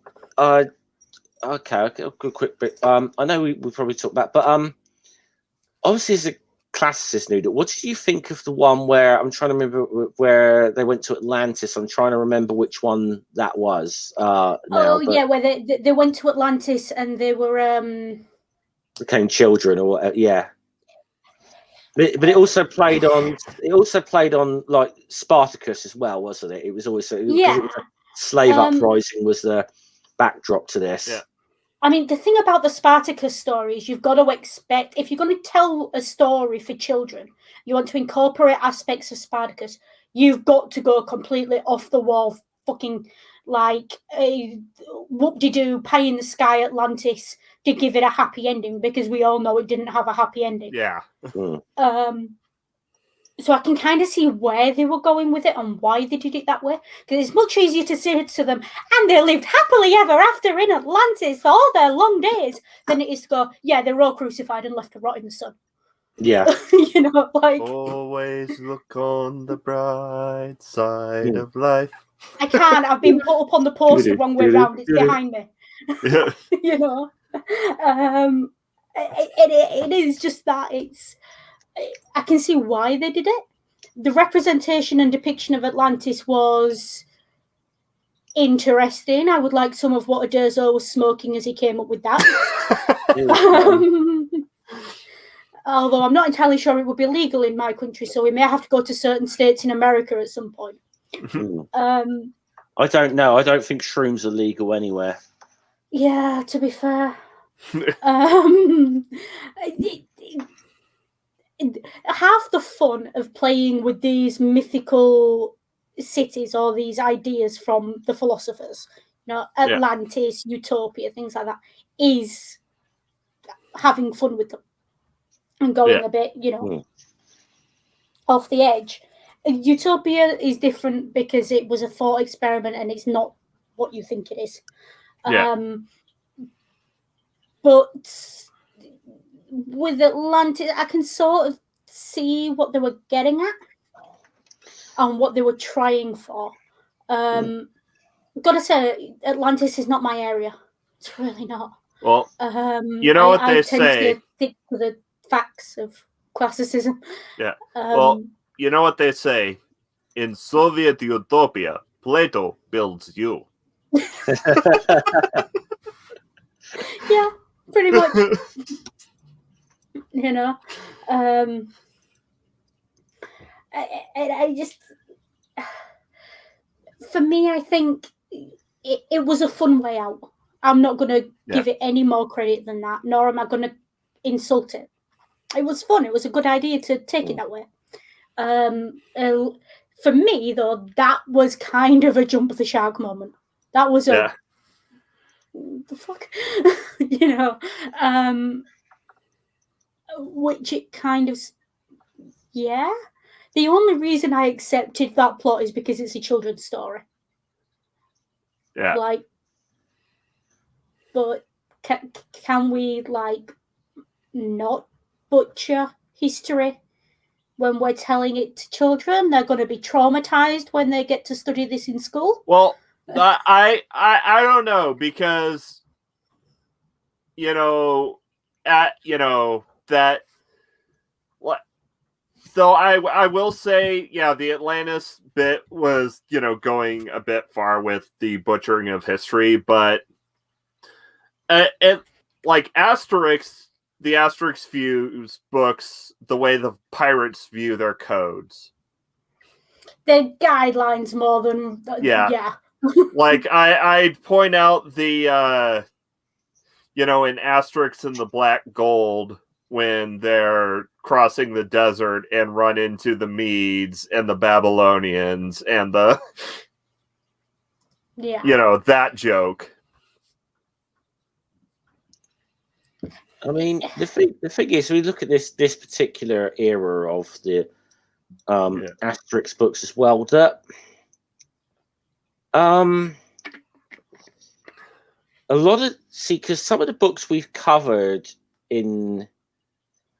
a quick bit. I know we probably talked about, but obviously as a classicist, Noodle, what did you think of the one where I'm trying to remember where they went to Atlantis? I'm trying to remember which one that was. Where they went to Atlantis and they were became children, or but it also played on like Spartacus as well, wasn't it? It was always slave uprising was the backdrop to this. Yeah. I mean, the thing about the Spartacus story is you've got to expect, if you're going to tell a story for children, you want to incorporate aspects of Spartacus, you've got to go completely off the wall, fucking like a whoop-de-doo, pie in the sky Atlantis to give it a happy ending, because we all know it didn't have a happy ending. Yeah. So I can kind of see where they were going with it and why they did it that way. Because it's much easier to say to them, and they lived happily ever after in Atlantis for all their long days, than it is to go, yeah, they were all crucified and left to rot in the sun. Yeah. You know, like always look on the bright side of life. I can't. I've been put up on the poster the wrong way round. It's behind me. Yeah. You know, it is just that I can see why they did it. The representation and depiction of Atlantis was interesting. I would like some of what Uderzo was smoking as he came up with that. Although I'm not entirely sure it would be legal in my country, so we may have to go to certain states in America at some point. I don't know. I don't think shrooms are legal anywhere. Yeah, to be fair. Half the fun of playing with these mythical cities or these ideas from the philosophers, you know, Atlantis, Utopia, things like that, is having fun with them and going a bit, you know, off the edge. Utopia is different because it was a thought experiment and it's not what you think it is. But with Atlantis, I can sort of see what they were getting at and what they were trying for. Gotta say, Atlantis is not my area. It's really not. Well, you know what they tend say. to stick to the facts of classicism. Yeah. Well, you know what they say. In Soviet utopia, Plato builds you. Yeah, pretty much. You know, I just, for me, I think it was a fun way out. I'm not going to give it any more credit than that, nor am I going to insult it. It was fun. It was a good idea to take it that way. For me, though, that was kind of a jump the shark moment. That was a the fuck, you know, which it kind of, The only reason I accepted that plot is because it's a children's story. Yeah. Like, but can we like not butcher history when we're telling it to children? They're going to be traumatized when they get to study this in school. Well, I don't know, because that what. So I will say, the Atlantis bit was, going a bit far with the butchering of history, but like Asterix, the Asterix views books the way the pirates view their codes. They're guidelines more than Like I'd point out the in Asterix and the Black Gold, when they're crossing the desert and run into the Medes and the Babylonians and the that joke. I mean, the thing is, we look at this particular era of the Asterix books as well. That a lot of because some of the books we've covered in,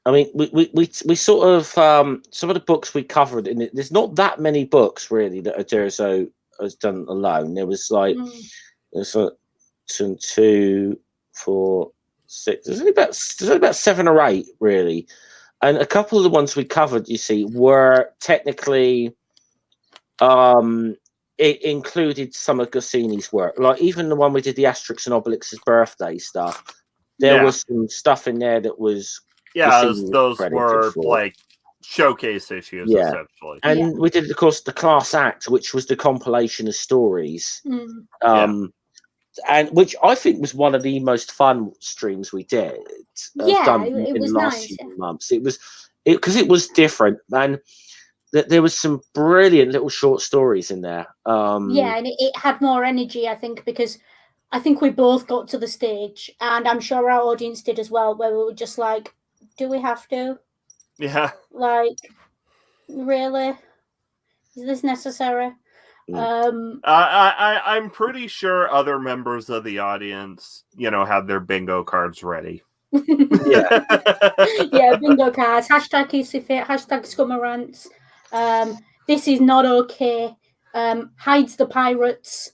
I mean, we sort of some of the books we covered in it. There's not that many books really that Uderzo has done alone. There was like there's 2, 4, 6. There's only about 7 or 8 really, and a couple of the ones we covered, you see, were technically it included some of Goscinny's work, like even the one we did, the Asterix and Obelix's birthday stuff. There was some stuff in there that was those were like showcase issues essentially. And we did, of course, the Class Act, which was the compilation of stories. And which I think was one of the most fun streams we did. Done it was nice. Few months. It was because it was different, and there was some brilliant little short stories in there. And it had more energy, I think, because I think we both got to the stage, and I'm sure our audience did as well, where we were just like, "Do we have to? Yeah, like, really? Is this necessary?" I'm pretty sure other members of the audience, had their bingo cards ready. Yeah, bingo cards. Hashtag Isifit, hashtag Scummerants. This is not okay. Hides the pirates.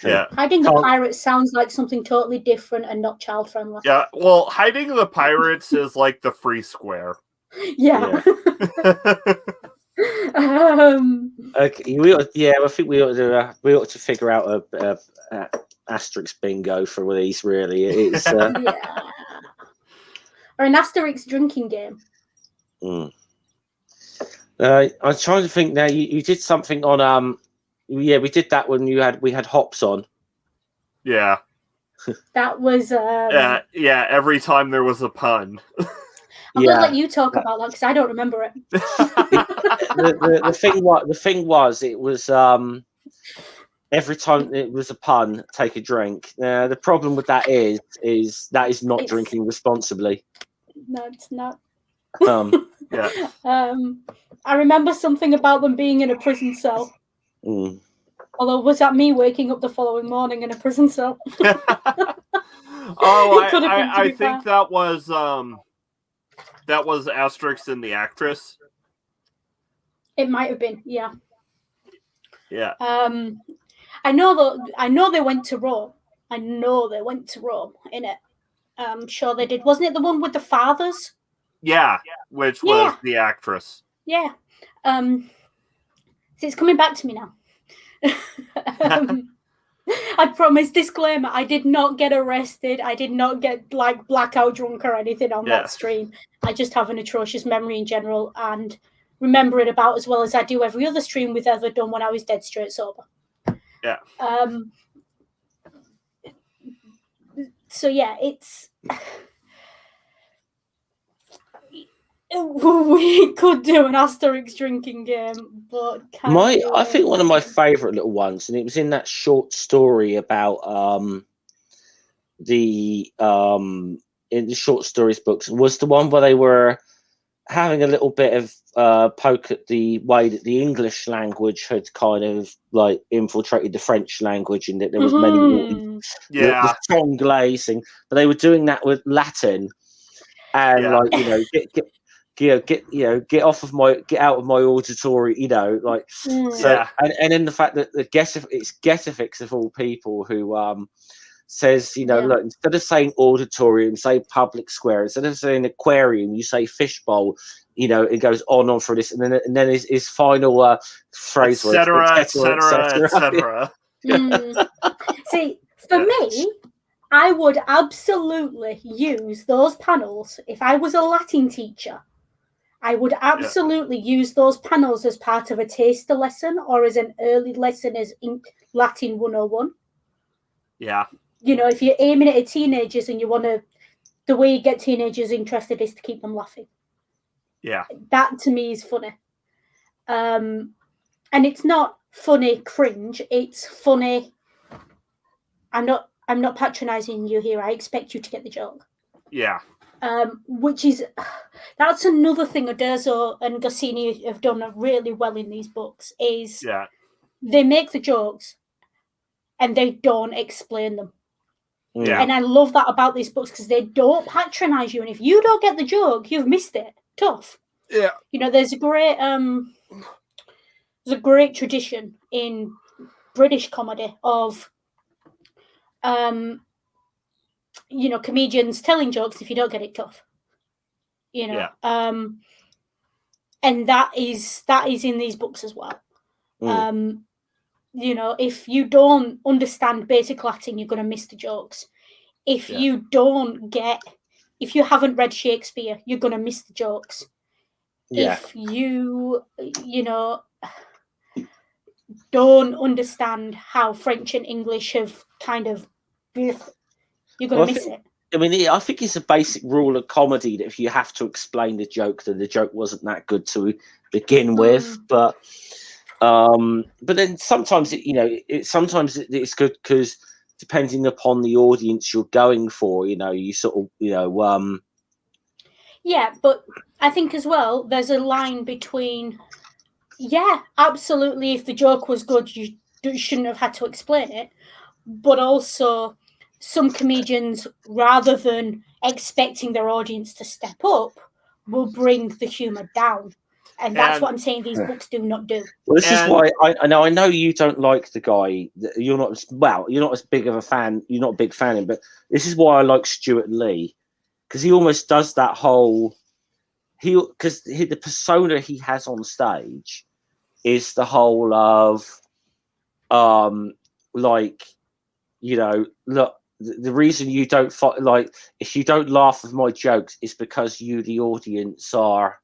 Yeah. Hiding the pirates sounds like something totally different and not child friendly. Yeah, well, hiding the pirates is like the free square. Yeah. Okay, I think we ought to figure out a Asterix bingo for these. Really, it's yeah. Or an Asterix drinking game. I'm trying to think now. You did something on we did that when we had hops on. Yeah. That was yeah. Every time there was a pun. I'm gonna let you talk about that because I don't remember it. the thing was it was every time it was a pun, take a drink. Now the problem with that is that is not drinking responsibly. No, it's not. Yeah. I remember something about them being in a prison cell. Although, was that me waking up the following morning in a prison cell? I think that was Asterix and the Actress. It might have been, yeah. Yeah. I know they went to Rome. I know they went to Rome in it. I'm sure they did. Wasn't it the one with the fathers? Yeah, which was the Actress. Yeah. So it's coming back to me now. I promise, disclaimer, I did not get arrested. I did not get like blackout drunk or anything on that stream. I just have an atrocious memory in general and remember it about as well as I do every other stream we've ever done when I was dead straight sober. Yeah. So yeah, it's we could do an Asterix drinking game, but I think one of my favourite little ones, and it was in that short story about in the short stories books, was the one where they were having a little bit of poke at the way that the English language had kind of like infiltrated the French language, and that there was many the strong glazing, but they were doing that with Latin, and like get out of my auditory, so and then the fact that it's Getafix of all people who says, look, instead of saying auditorium, say public square, instead of saying aquarium, you say fishbowl, it goes on for this, and then his final phrase was etc. See, for me, I would absolutely use those panels if I was a Latin teacher. I would absolutely use those panels as part of a taster lesson or as an early lesson as in Latin 101. Yeah. If you're aiming it at teenagers and you want to, the way you get teenagers interested is to keep them laughing. Yeah. That to me is funny. And it's not funny cringe. It's funny. I'm not patronizing you here. I expect you to get the joke. Yeah. That's another thing Uderzo and Goscinny have done really well in these books is they make the jokes and they don't explain them. Yeah. And I love that about these books because they don't patronize you. And if you don't get the joke, you've missed it. Tough. Yeah. There's a great tradition in British comedy of comedians telling jokes if you don't get it tough. And that is in these books as well. If you don't understand basic Latin, you're going to miss the jokes. If you haven't read Shakespeare, you're going to miss the jokes. Yeah. If you, don't understand how French and English have kind of, you're going to miss it. I mean, I think it's a basic rule of comedy that if you have to explain the joke, then the joke wasn't that good to begin with. But then sometimes it's good because depending upon the audience you're going for, you sort of, Yeah, but I think as well, there's a line between, absolutely, if the joke was good, you shouldn't have had to explain it. But also, some comedians, rather than expecting their audience to step up will bring the humour down. And that's what I'm saying these books do not do. Well, this is why I know you don't like the guy. You're not as big of a fan. You're not a big fan of him, but this is why I like Stuart Lee, because he almost does that whole the persona he has on stage is the whole of look, the reason you don't if you don't laugh at my jokes is because you, the audience, are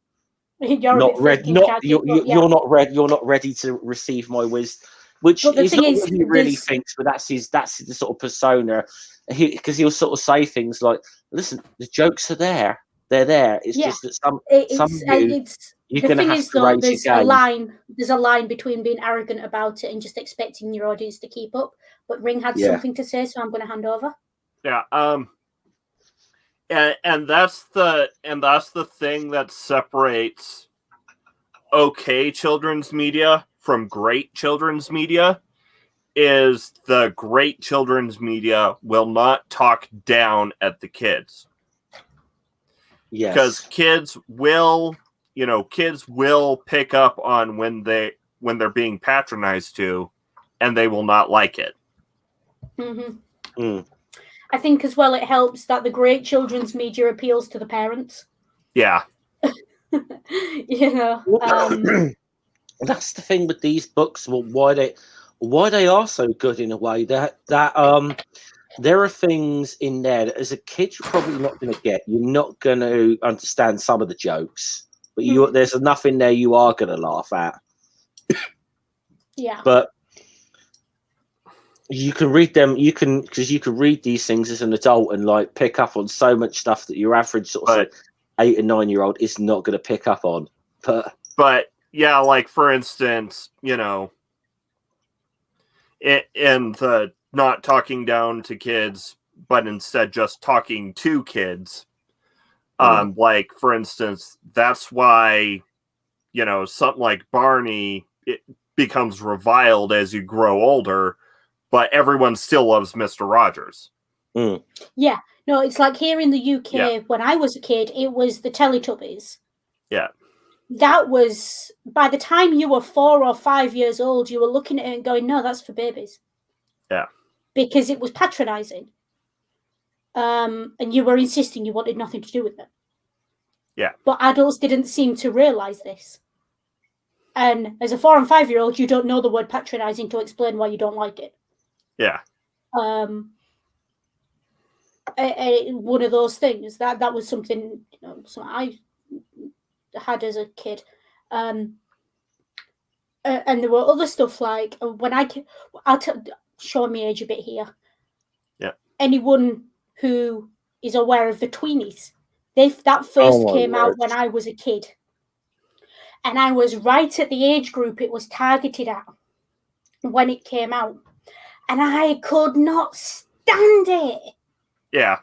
not ready. You're not ready. You're not ready to receive my wisdom, which is not what he really thinks. But that's the sort of persona. Because he'll sort of say things like, "Listen, the jokes are there. They're there. It's just that you're going to have to raise your game." There's a line between being arrogant about it and just expecting your audience to keep up. But Ring had something to say, so I'm going to hand over. Yeah. And that's the thing that separates okay children's media from great children's media, is the great children's media will not talk down at the kids. Yes. Because kids will pick up on when they're being patronized to, and they will not like it. Mm-hmm. Mm. I think as well it helps that the great children's media appeals to the parents. Yeah. That's the thing with these books. Well, why they are so good in a way that there are things in there that as a kid you're probably not going to get. You're not going to understand some of the jokes, but there's enough in there you are going to laugh at. Yeah. But you can read them. Because you can read these things as an adult and like pick up on so much stuff that your average sort of 8 and 9 year old is not going to pick up on. But yeah, like for instance, in the not talking down to kids, but instead just talking to kids. Like for instance, that's why, something like Barney, it becomes reviled as you grow older, but everyone still loves Mr. Rogers. Mm. Yeah. No, it's like here in the UK, when I was a kid, it was the Teletubbies. Yeah. That was, by the time you were 4 or 5 years old, you were looking at it and going, no, that's for babies. Yeah. Because it was patronizing. And you were insisting you wanted nothing to do with it. Yeah. But adults didn't seem to realize this. And as a 4 and 5 year old, you don't know the word patronizing to explain why you don't like it. Yeah. One of those things that was something, something I had as a kid. And there were other stuff like show me age a bit here. Yeah. Anyone who is aware of the Tweenies, that first came out when I was a kid, and I was right at the age group it was targeted at when it came out, and I could not stand it. Yeah.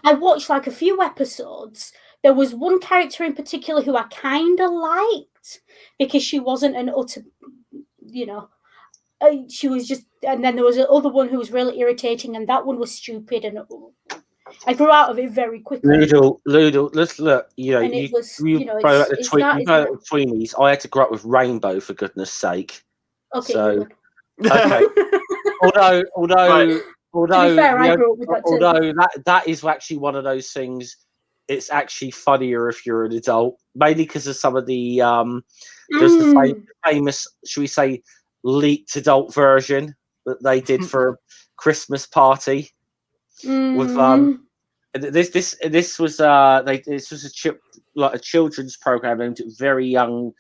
I watched like a few episodes. There was one character in particular who I kind of liked because she wasn't an utter, she was just, and then there was another one who was really irritating, and that one was stupid, and I grew out of it very quickly. Ludel, let's look. And it was, the Tweenies. I had to grow up with Rainbow, for goodness sake. Okay. So, okay. although to be fair, I grew up with that too. Although that is actually one of those things. It's actually funnier if you're an adult, mainly because of some of the there's the famous, should we say, leaked adult version that they did for a Christmas party with this was a children's program aimed at very young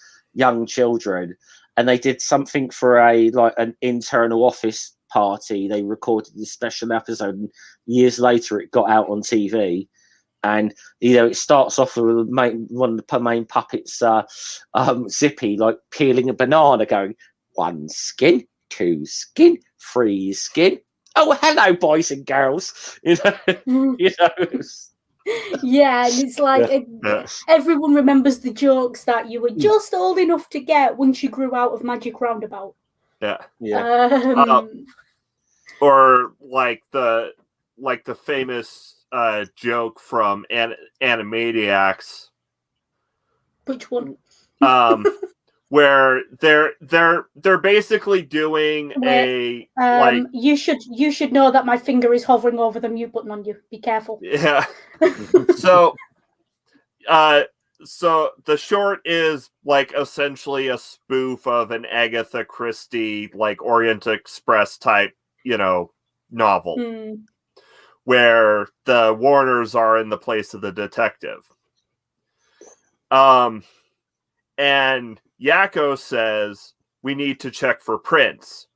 children, and they did something for an internal office party. They recorded this special episode, and years later it got out on TV. And it starts off with one of the main puppets, Zippy, like peeling a banana, going 1 skin, 2 skin, 3 skin. Oh, hello, boys and girls. Yeah, and it's like everyone remembers the jokes that you were just old enough to get once you grew out of Magic Roundabout. Yeah. Or like the famous a joke from Animaniacs. Which one? Where they're basically doing you should know that my finger is hovering over the mute button on you. Be careful. Yeah. So the short is like essentially a spoof of an Agatha Christie, like Orient Express type, novel, where the Warners are in the place of the detective. And Yakko says, we need to check for prints.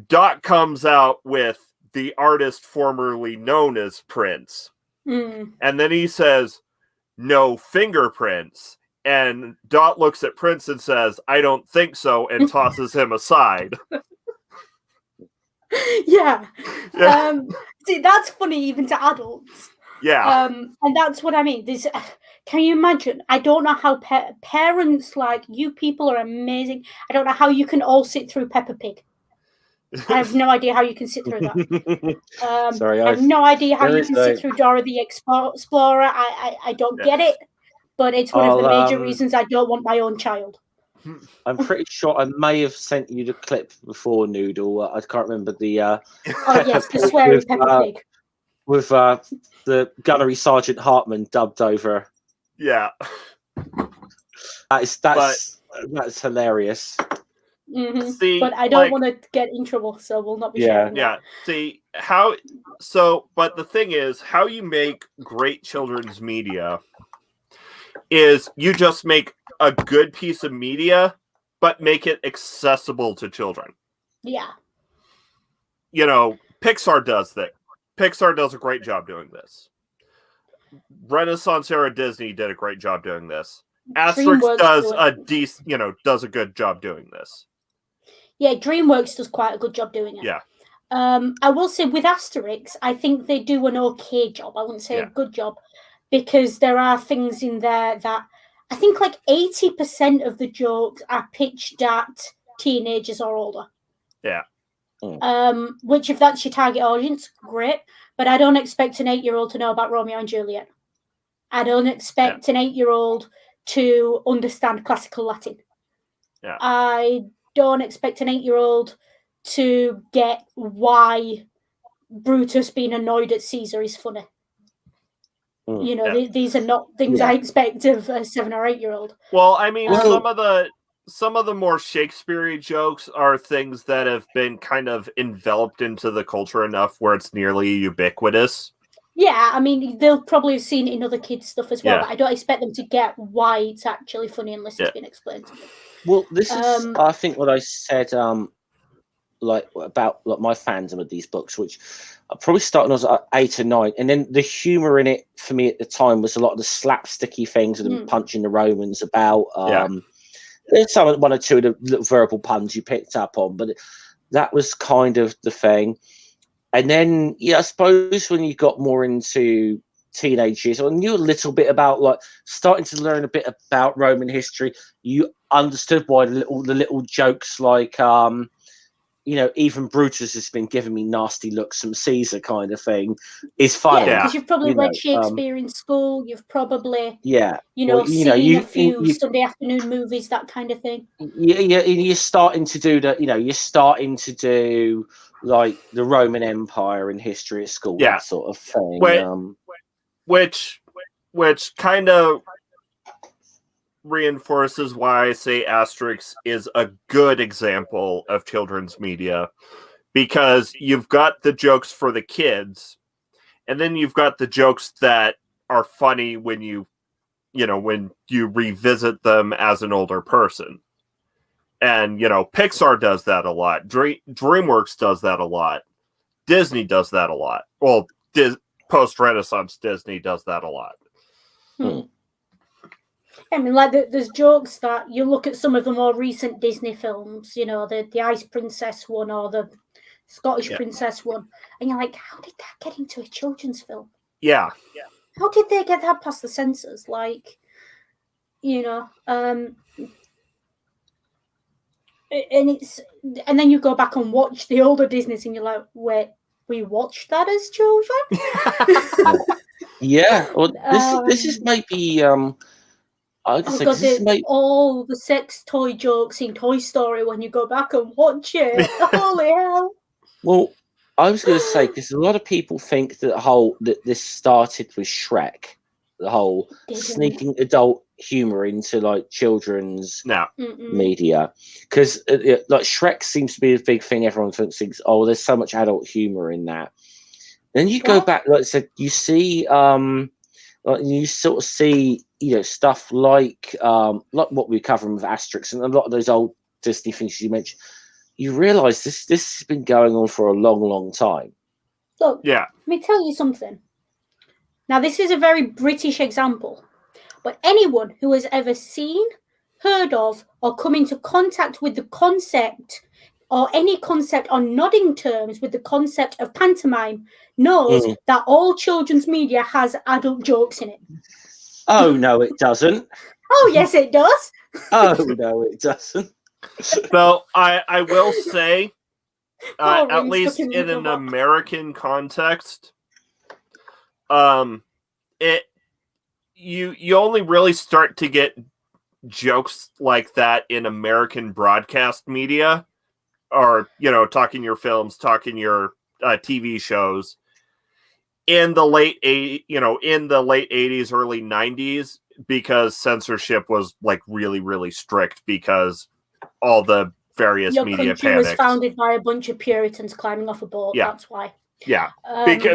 Dot comes out with the artist formerly known as Prince. And then he says, no fingerprints. And Dot looks at Prince and says, I don't think so, and tosses him aside. Yeah. See, that's funny even to adults. Yeah. And that's what I mean. Can you imagine? I don't know how parents, like, you people are amazing. I don't know how you can all sit through Peppa Pig. I have no idea how you can sit through that. Sorry, I have no idea how you can sit through Dora the Explorer. I don't get it, but it's one of the major reasons I don't want my own child. I'm pretty sure I may have sent you the clip before, Noodle. I can't remember the. The swearing Peppa Pig. With the Gunnery Sergeant Hartman dubbed over. Yeah. That's hilarious. Mm-hmm. See, but I don't want to get in trouble, so we'll not be sharing that. Yeah. See but the thing is, how you make great children's media is you just make a good piece of media, but make it accessible to children. Yeah. Pixar does that. Pixar does a great job doing this. Renaissance era Disney did a great job doing this. Asterix does a good job doing this. Yeah, DreamWorks does quite a good job doing it. Yeah. I will say with Asterix, I think they do an okay job. I wouldn't say a good job, because there are things in there that I think like 80% of the jokes are pitched at teenagers or older. Yeah. Which, if that's your target audience, great. But I don't expect an 8-year-old to know about Romeo and Juliet. I don't expect an 8-year-old to understand classical Latin. Yeah. I don't expect an 8-year-old to get why Brutus being annoyed at Caesar is funny. These are not things I expect of a 7 or 8-year-old. Well, I mean, some of the more Shakespeare-y jokes are things that have been kind of enveloped into the culture enough where it's nearly ubiquitous. Yeah, I mean, they'll probably have seen it in other kids' stuff as well, but I don't expect them to get why it's actually funny unless it's been explained to them. Well, this is, I think, what I said, about my fandom of these books, which I probably started when I was 8 or 9, and then the humour in it for me at the time was a lot of the slapsticky things of them punching the Romans about. There's one or two of the little verbal puns you picked up on, but that was kind of the thing. And then, I suppose when you got more into teenage years, I knew a little bit about, starting to learn a bit about Roman history. You understood why the little jokes, even Brutus has been giving me nasty looks from Caesar kind of thing is funny. Yeah, because you've probably read Shakespeare in school. You've probably, seen a few Sunday afternoon movies, that kind of thing. You're starting to do that. You're starting to do like the Roman Empire in history at school, that sort of thing. Which kind of reinforces why I say Asterix is a good example of children's media, because you've got the jokes for the kids, and then you've got the jokes that are funny when you revisit them as an older person. And, Pixar does that a lot. DreamWorks does that a lot. Disney does that a lot. Well, post-Renaissance Disney does that a lot. I mean, there's jokes that you look at some of the more recent Disney films, the Ice Princess one or the Scottish Princess one, and you're like, how did that get into a children's film? Yeah. How did they get that past the censors? And then you go back and watch the older Disneys and you're like, wait, we watched that as children. Yeah. Well, this is maybe all the sex toy jokes in Toy Story when you go back and watch it. Holy hell! Well, I was going to say, because a lot of people think that this started with Shrek, the whole sneaking adult humor into like children's media, because like Shrek seems to be a big thing. Everyone thinks, oh, there's so much adult humor in that. Then you go back, like I said, you see, like you sort of see, stuff like what we're covering with Asterix and a lot of those old Disney things you mentioned. You realise this has been going on for a long, long time. Look, let me tell you something. Now, this is a very British example, but anyone who has ever seen, heard of, or come into contact with the concept, or any concept on nodding terms with the concept of pantomime, knows that all children's media has adult jokes in it. Oh, no, it doesn't. Oh, yes, it does. Oh, no, it doesn't. Well, I will say, at least in an American context, you only really start to get jokes like that in American broadcast media, or talking your films, talking your TV shows in the late in the late 80s, early 90s, because censorship was like really, really strict because all the various media panicked. Your country was founded by a bunch of Puritans climbing off a boat. Yeah. That's why. Yeah,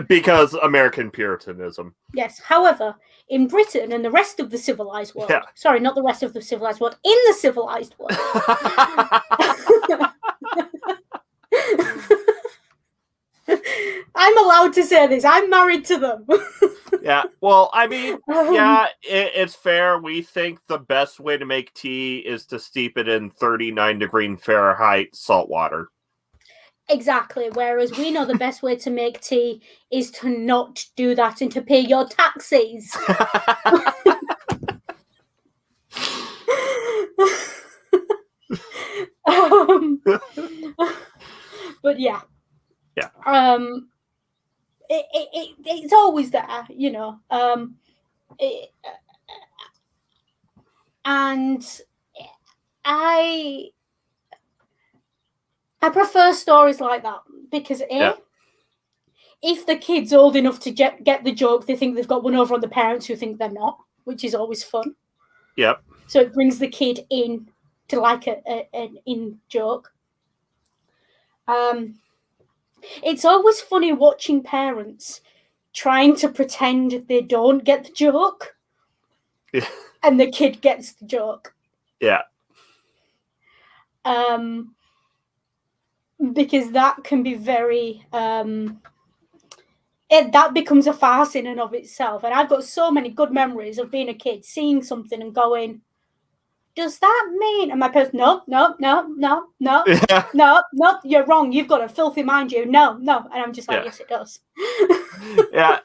because American Puritanism. Yes. However, in Britain and the rest of the civilized world, sorry, not the rest of the civilized world, in the civilized world, I'm allowed to say this. I'm married to them. Yeah. Well, I mean, it's fair. We think the best way to make tea is to steep it in 39 Fahrenheit salt water. Exactly. Whereas we know the best way to make tea is to not do that and to pay your taxes. But yeah. It's always there, and I prefer stories like that because if the kid's old enough to get the joke, they think they've got one over on the parents who think they're not, which is always fun. Yep. So it brings the kid in to like an in joke. It's always funny watching parents trying to pretend they don't get the joke, and the kid gets the joke. Yeah. Because that can be very that becomes a farce in and of itself. And I've got so many good memories of being a kid, seeing something and going, does that mean? And my parents, no, you're wrong. You've got a filthy mind, you. No. And I'm just like, yes, it does. Yeah.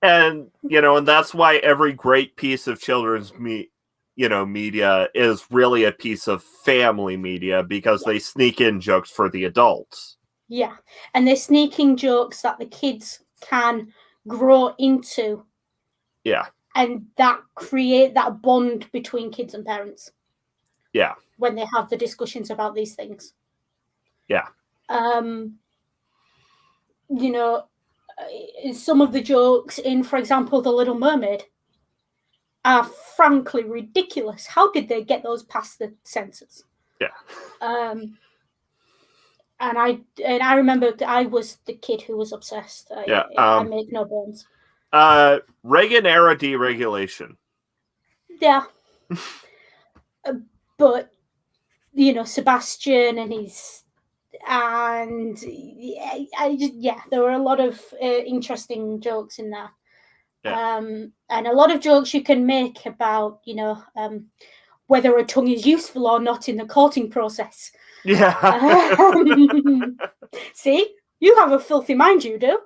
And, and that's why every great piece of children's media is really a piece of family media, because they sneak in jokes for the adults. Yeah. And they're sneaking jokes that the kids can grow into. Yeah. And that create that bond between kids and parents. Yeah. When they have the discussions about these things. Yeah. Some of the jokes in, for example, The Little Mermaid are frankly ridiculous. How did they get those past the censors? Yeah. And I remember I was the kid who was obsessed. I make no bones. Reagan era deregulation. Yeah. But Sebastian there were a lot of interesting jokes in there. Yeah. And a lot of jokes you can make about whether a tongue is useful or not in the courting process. Yeah. See, you have a filthy mind, you do.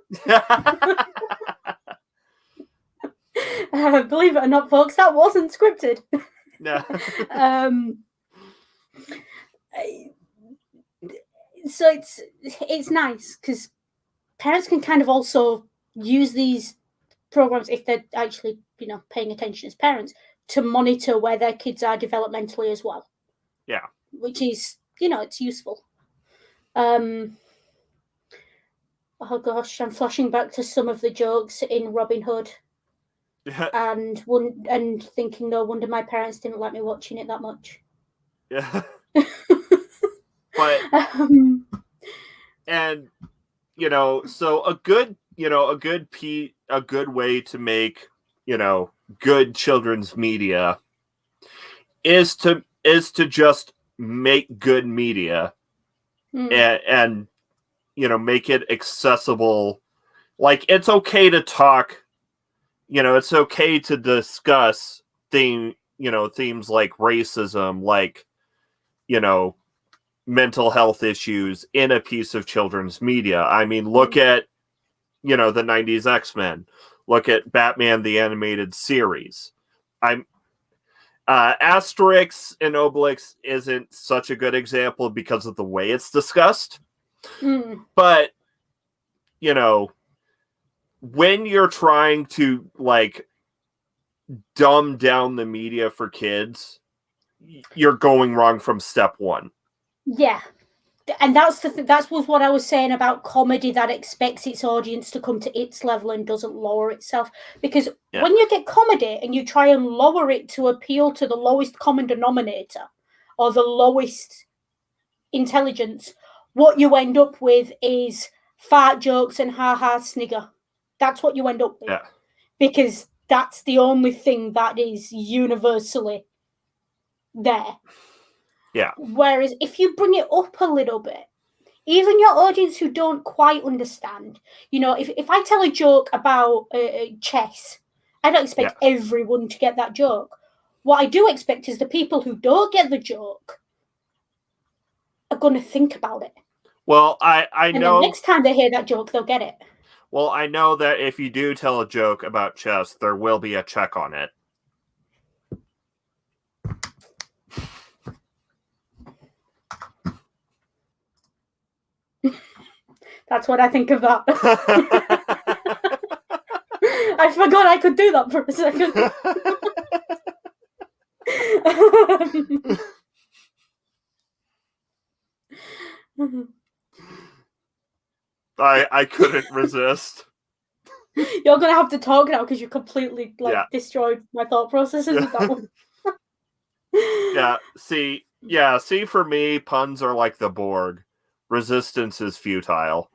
Believe it or not, folks, that wasn't scripted. No. So it's nice because parents can kind of also use these programs, if they're actually, paying attention as parents, to monitor where their kids are developmentally as well. Yeah. Which is, it's useful. Oh gosh, I'm flashing back to some of the jokes in Robin Hood. and thinking, no wonder my parents didn't let me watching it that much. Yeah. But and so a good way to make good children's media is to just make good media and make it accessible. Like, it's okay to talk, it's okay to discuss themes like racism, like mental health issues in a piece of children's media. I mean, look at the 90s X-Men. Look at Batman the Animated Series. Asterix and Obelix isn't such a good example because of the way it's discussed. But when you're trying to dumb down the media for kids, you're going wrong from step one. Yeah. And that's that was what I was saying about comedy that expects its audience to come to its level and doesn't lower itself. Because when you get comedy and you try and lower it to appeal to the lowest common denominator or the lowest intelligence, what you end up with is fart jokes and ha-ha snigger. That's what you end up with. Yeah. Because that's the only thing that is universally there. Yeah. Whereas if you bring it up a little bit, even your audience who don't quite understand, if I tell a joke about chess, I don't expect everyone to get that joke. What I do expect is the people who don't get the joke are going to think about it. Well, I know. And the next time they hear that joke, they'll get it. Well, I know that if you do tell a joke about chess, there will be a check on it. That's what I think of that. I forgot I could do that for a second. I couldn't resist. You're going to have to talk now because you completely destroyed my thought processes with that one. See, for me, puns are like the Borg. Resistance is futile.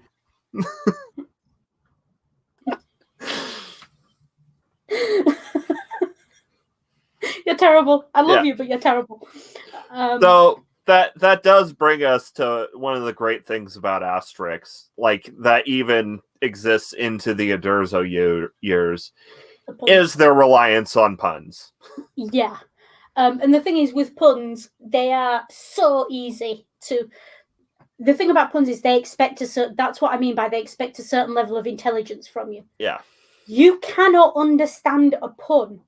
You're terrible. I love you, but you're terrible. So that does bring us to one of the great things about Asterix, that even exists into the Uderzo years, is their reliance on puns. Yeah. And the thing is, with puns, they are so easy to... The thing about puns is they expect that's what I mean by they expect a certain level of intelligence from you. Yeah. You cannot understand a pun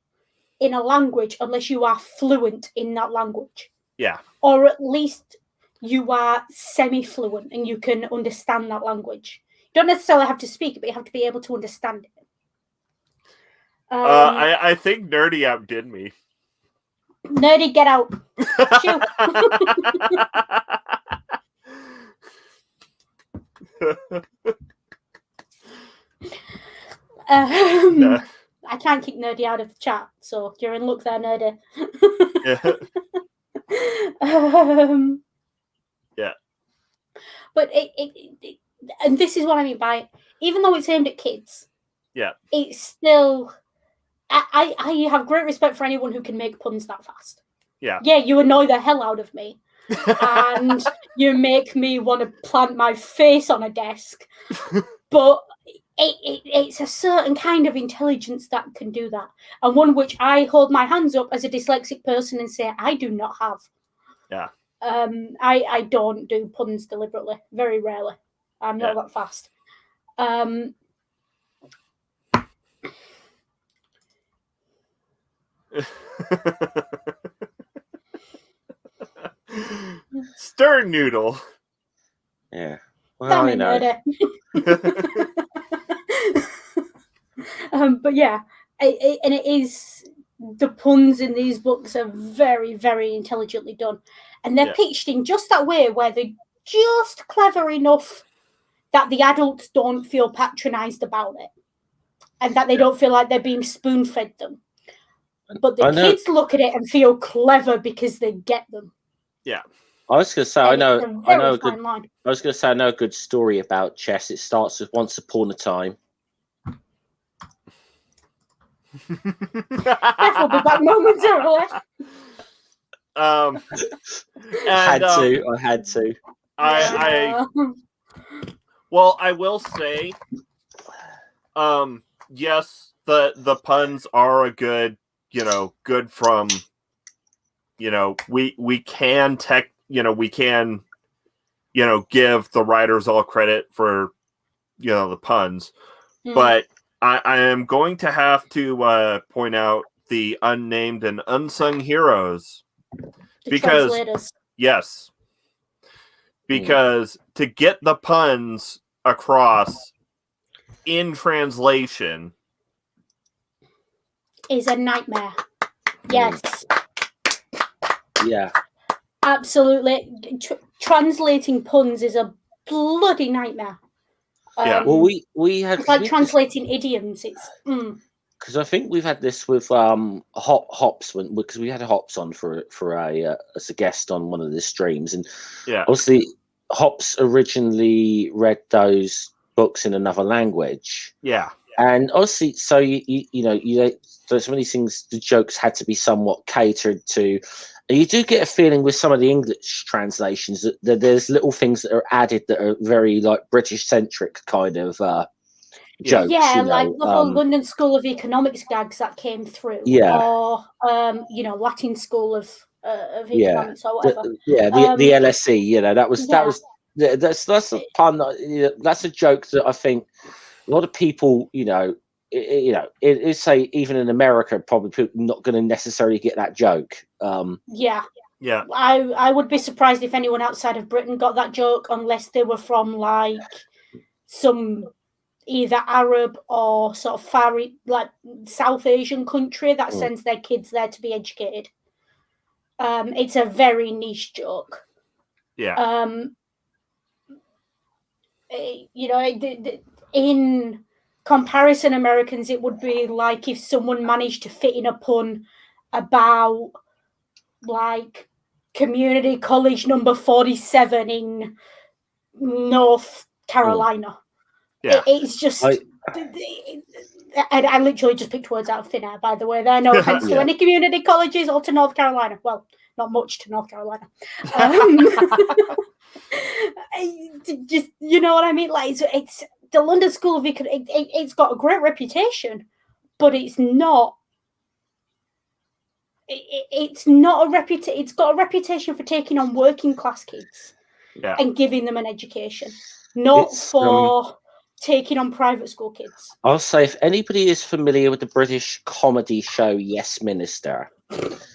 in a language unless you are fluent in that language. Yeah. Or at least you are semi-fluent and you can understand that language. You don't necessarily have to speak it, but you have to be able to understand it. I think Nerdy outdid me. Nerdy, get out. Shoo. I can't kick Nerdy out of the chat, so you're in luck there, Nerdy. Yeah. But it and this is what I mean by it. Even though it's aimed at kids, it's still... I have great respect for anyone who can make puns that fast. Yeah, you annoy the hell out of me. And you make me want to plant my face on a desk. But it's a certain kind of intelligence that can do that. And one which I hold my hands up as a dyslexic person and say, I do not have. Yeah. I don't do puns deliberately. Very rarely. I'm not that fast. Stern noodle. Yeah. Well, I know. But yeah, it is, the puns in these books are very, very intelligently done, and they're pitched in just that way where they're just clever enough that the adults don't feel patronized about it, and that they don't feel like they're being spoon-fed them. But the kids look at it and feel clever because they get them. Yeah. I was going to say, I know a good story about chess. It starts with Once Upon a Time. Jeff will be back momentarily. I had to. Well, I will say, yes, the puns are a good, good from, we can give the writers all credit for, the puns, but I am going to have to point out the unnamed and unsung heroes. Because to get the puns across in translation is a nightmare. Yes. Yeah. Absolutely. Translating puns is a bloody nightmare. Well, we had it's like translating idioms. It's because I think we've had this with hops because we had hops on for as a guest on one of the streams, and obviously hops originally read those books in another language. Yeah, and obviously, so there's many things. The jokes had to be somewhat catered to. And you do get a feeling with some of the English translations that there's little things that are added that are very like British centric kind of jokes. Yeah, like the whole London School of Economics gags that came through. Yeah. Or Latin School of Economics or whatever. The LSE. That's a pun. That's a joke that I think a lot of people, say even in America, probably people not going to necessarily get that joke. Yeah. I would be surprised if anyone outside of Britain got that joke unless they were from like some either Arab or sort of far like South Asian country that sends their kids there to be educated. It's a very niche joke. Yeah. In comparison, Americans, it would be like if someone managed to fit in a pun about like community college number 47 in North Carolina. It's just I literally just picked words out of thin air, by the way. There are no offense to any community colleges or to North Carolina. Well, not much to North Carolina. Just, you know what I mean? Like it's the London School of Economics. It's got a great reputation, but it's not. It's not a reputation. It's got a reputation for taking on working class kids and giving them an education, not for taking on private school kids. I'll say if anybody is familiar with the British comedy show Yes Minister,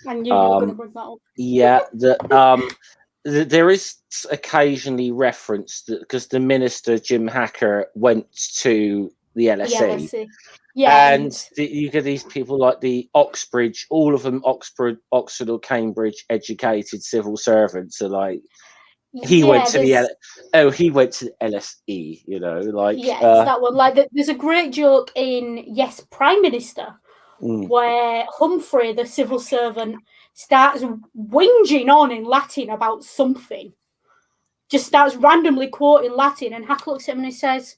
I knew you were going to bring that up. Yeah, there is occasionally reference that because the minister Jim Hacker went to the LSE. And you get these people like the Oxbridge, all of them Oxford or Cambridge educated civil servants are like. He went to the LSE, it's that one. Like there's a great joke in Yes Prime Minister where Humphrey, the civil servant, starts whinging on in Latin about something. Just starts randomly quoting Latin, and Hacker looks at him and he says,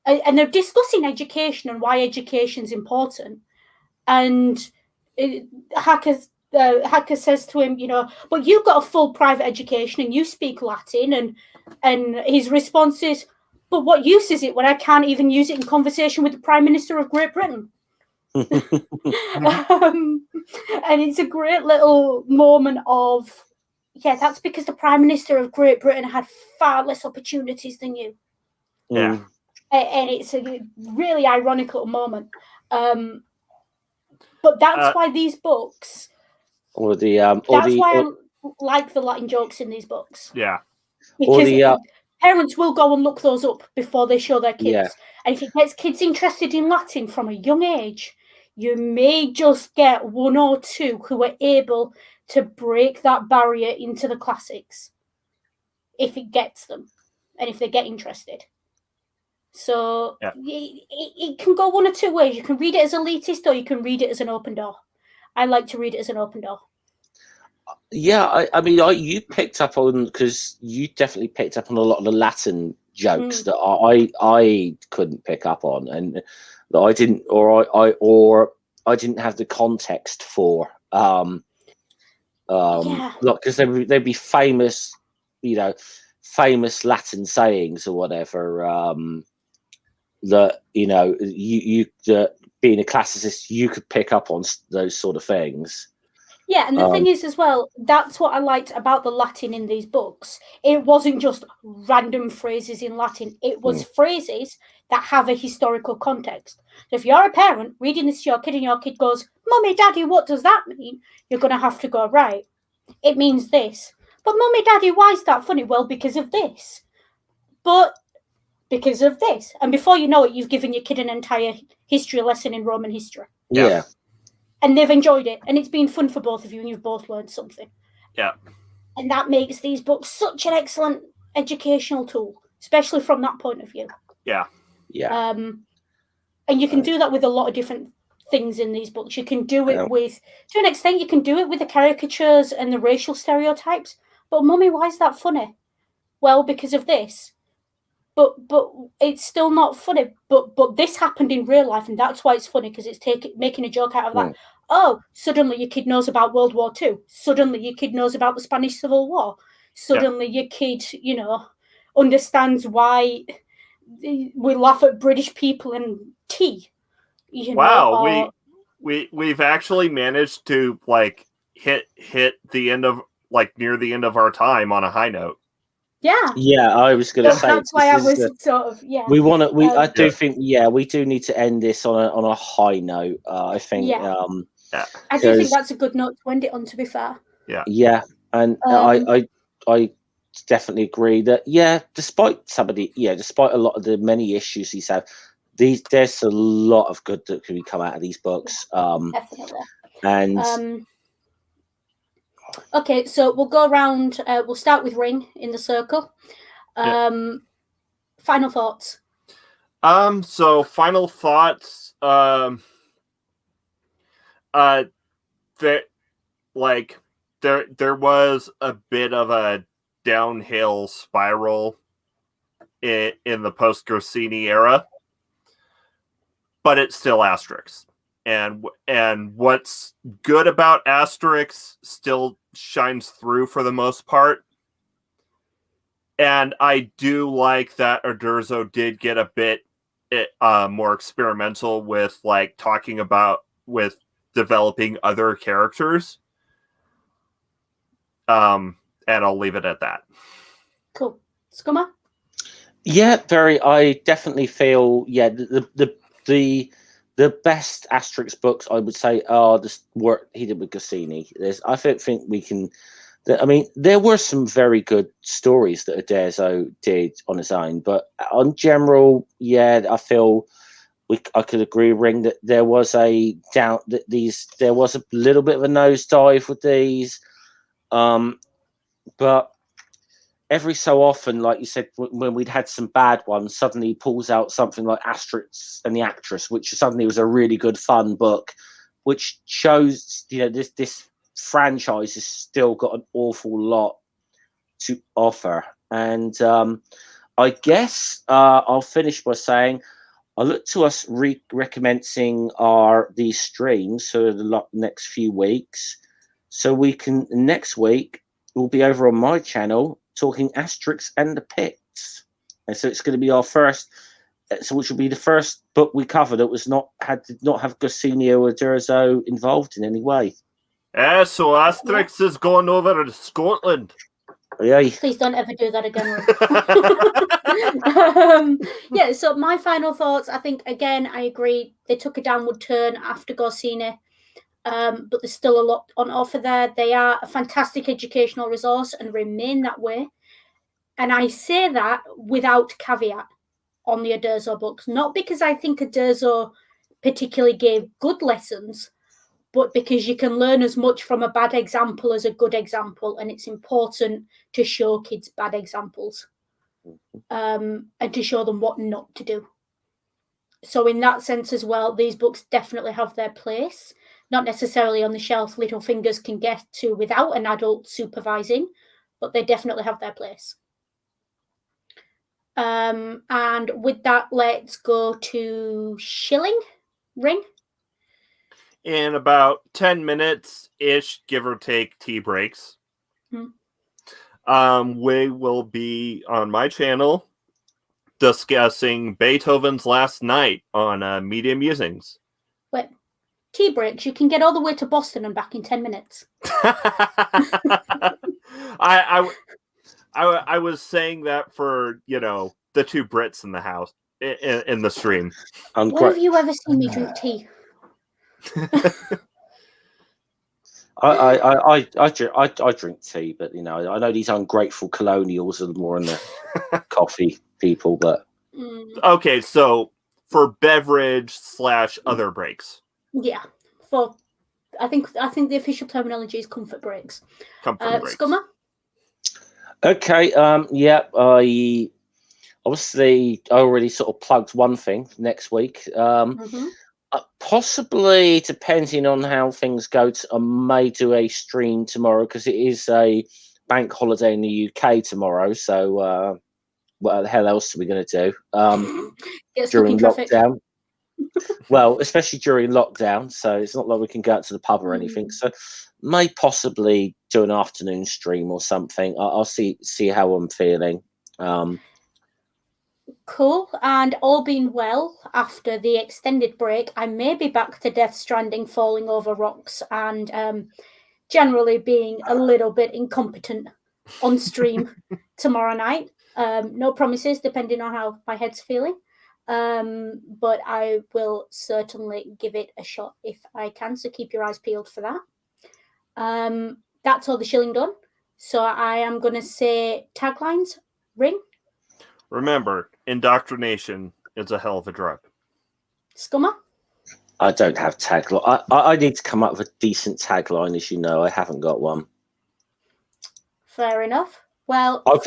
and they're discussing education and why education's important. And Hacker says to him, but you've got a full private education and you speak Latin. And his response is, but what use is it when I can't even use it in conversation with the Prime Minister of Great Britain? And it's a great little moment of, that's because the Prime Minister of Great Britain had far less opportunities than you. Yeah. And it's a really ironic little moment. But that's why these books... I like the Latin jokes in these books. Yeah. Because Parents will go and look those up before they show their kids. Yeah. And if it gets kids interested in Latin from a young age, you may just get one or two who are able to break that barrier into the classics if it gets them and if they get interested. So it can go one or two ways. You can read it as elitist or you can read it as an open door. I like to read it as an open door. Yeah, I mean, you picked up on, because you definitely picked up on a lot of the Latin jokes that I couldn't pick up on, and that I didn't, or I didn't have the context for. Because they'd be famous, famous Latin sayings or whatever. That you being a classicist, you could pick up on those sort of things. Yeah, and the thing is as well, that's what I liked about the Latin in these books. It wasn't just random phrases in Latin. It was phrases that have a historical context. So if you're a parent reading this to your kid and your kid goes, "Mummy, Daddy, what does that mean?" You're going to have to go, right, it means this. But Mummy, Daddy, why is that funny? Well, because of this. But because of this. And before you know it, you've given your kid an entire history lesson in Roman history. Yeah. And they've enjoyed it, and it's been fun for both of you, and you've both learned something. Yeah. And that makes these books such an excellent educational tool, especially from that point of view. Yeah. Yeah. And you can do that with a lot of different things in these books. You can do it with, to an extent, you can do it with the caricatures and the racial stereotypes. But, Mummy, why is that funny? Well, because of this. But it's still not funny. But this happened in real life, and that's why it's funny, because it's making a joke out of that. Oh, suddenly your kid knows about World War II. Suddenly your kid knows about the Spanish Civil War. Suddenly your kid, understands why we laugh at British people and tea. Wow, we've actually managed to hit the end of near the end of our time on a high note. Yeah, I was going to say that's why I was sort of We want to. I do think we do need to end this on a high note. I think. I do think that's a good note to end it on. To be fair. Yeah, and I definitely agree that despite despite a lot of the many issues he's had, there's a lot of good that can come out of these books. Definitely. And. Okay, so we'll go around. We'll start with Ring in the circle. Final thoughts. So final thoughts. There was a bit of a downhill spiral in the post-Goscinny era, but it's still Asterix. And what's good about Asterix still shines through for the most part. And I do like that Uderzo did get a bit more experimental with talking about with developing other characters. And I'll leave it at that. Cool. Scummer? Yeah, I definitely feel the best Asterix books, I would say, are the work he did with Goscinny. I think we can. There were some very good stories that Uderzo did on his own, but on general, I feel I could agree, Ring, that there was a doubt that there was a little bit of a nosedive with these, but every so often, like you said, when we'd had some bad ones, suddenly he pulls out something like Asterix and the Actress, which suddenly was a really good, fun book, which shows, this franchise has still got an awful lot to offer. And I guess I'll finish by saying I look to us recommencing these streams for the next few weeks. So we can, next week, we'll be over on my channel talking Asterix and the Picts, and so it's going to be our first, which will be the first book we cover that did not have Goscinny or Uderzo involved in any way. So Asterix is going over to Scotland. Yeah. Please don't ever do that again. So my final thoughts, I think, again, I agree. They took a downward turn after Goscinny. But there's still a lot on offer there. They are a fantastic educational resource and remain that way. And I say that without caveat on the Uderzo books, not because I think Uderzo particularly gave good lessons, but because you can learn as much from a bad example as a good example, and it's important to show kids bad examples and to show them what not to do. So in that sense as well, these books definitely have their place, not necessarily on the shelf little fingers can get to without an adult supervising, but they definitely have their place. And with that, let's go to shilling ring. In about 10 minutes-ish, give or take, tea breaks. We will be on my channel discussing Beethoven's Last Night on Media Musings. Wait, tea breaks? You can get all the way to Boston and back in 10 minutes. I was saying that for, the two Brits in the house, in the stream. When have you ever seen me drink tea? I drink tea, but I know these ungrateful colonials are more in the coffee people, but okay, so for beverage / other breaks. Yeah, I think the official terminology is comfort breaks. Comfort breaks. Scummer? Okay, I obviously already sort of plugged one thing next week. Possibly, depending on how things go, I may do a stream tomorrow because it is a bank holiday in the UK tomorrow. So, what the hell else are we going to do during lockdown? Well, especially during lockdown, so it's not like we can go out to the pub or anything. So, may possibly do an afternoon stream or something. I'll see how I'm feeling. Cool. And all being well, after the extended break, I may be back to Death Stranding, falling over rocks, and generally being a little bit incompetent on stream tomorrow night. No promises, depending on how my head's feeling. But I will certainly give it a shot if I can. So keep your eyes peeled for that. That's all the shilling done. So I am going to say taglines. Ring. Remember, indoctrination is a hell of a drug. Scummer? I don't have tagline. I need to come up with a decent tagline, as you know. I haven't got one. Fair enough. Well, I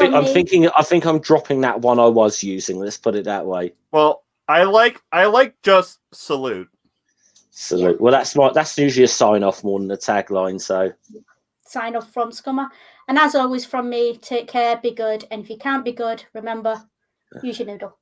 think I'm dropping that one I was using. Let's put it that way. Well, I like just salute. Salute. Yeah. Well, that's usually a sign off more than a tagline. So sign off from Scummer. And as always from me, take care, be good. And if you can't be good, remember, use your noodle.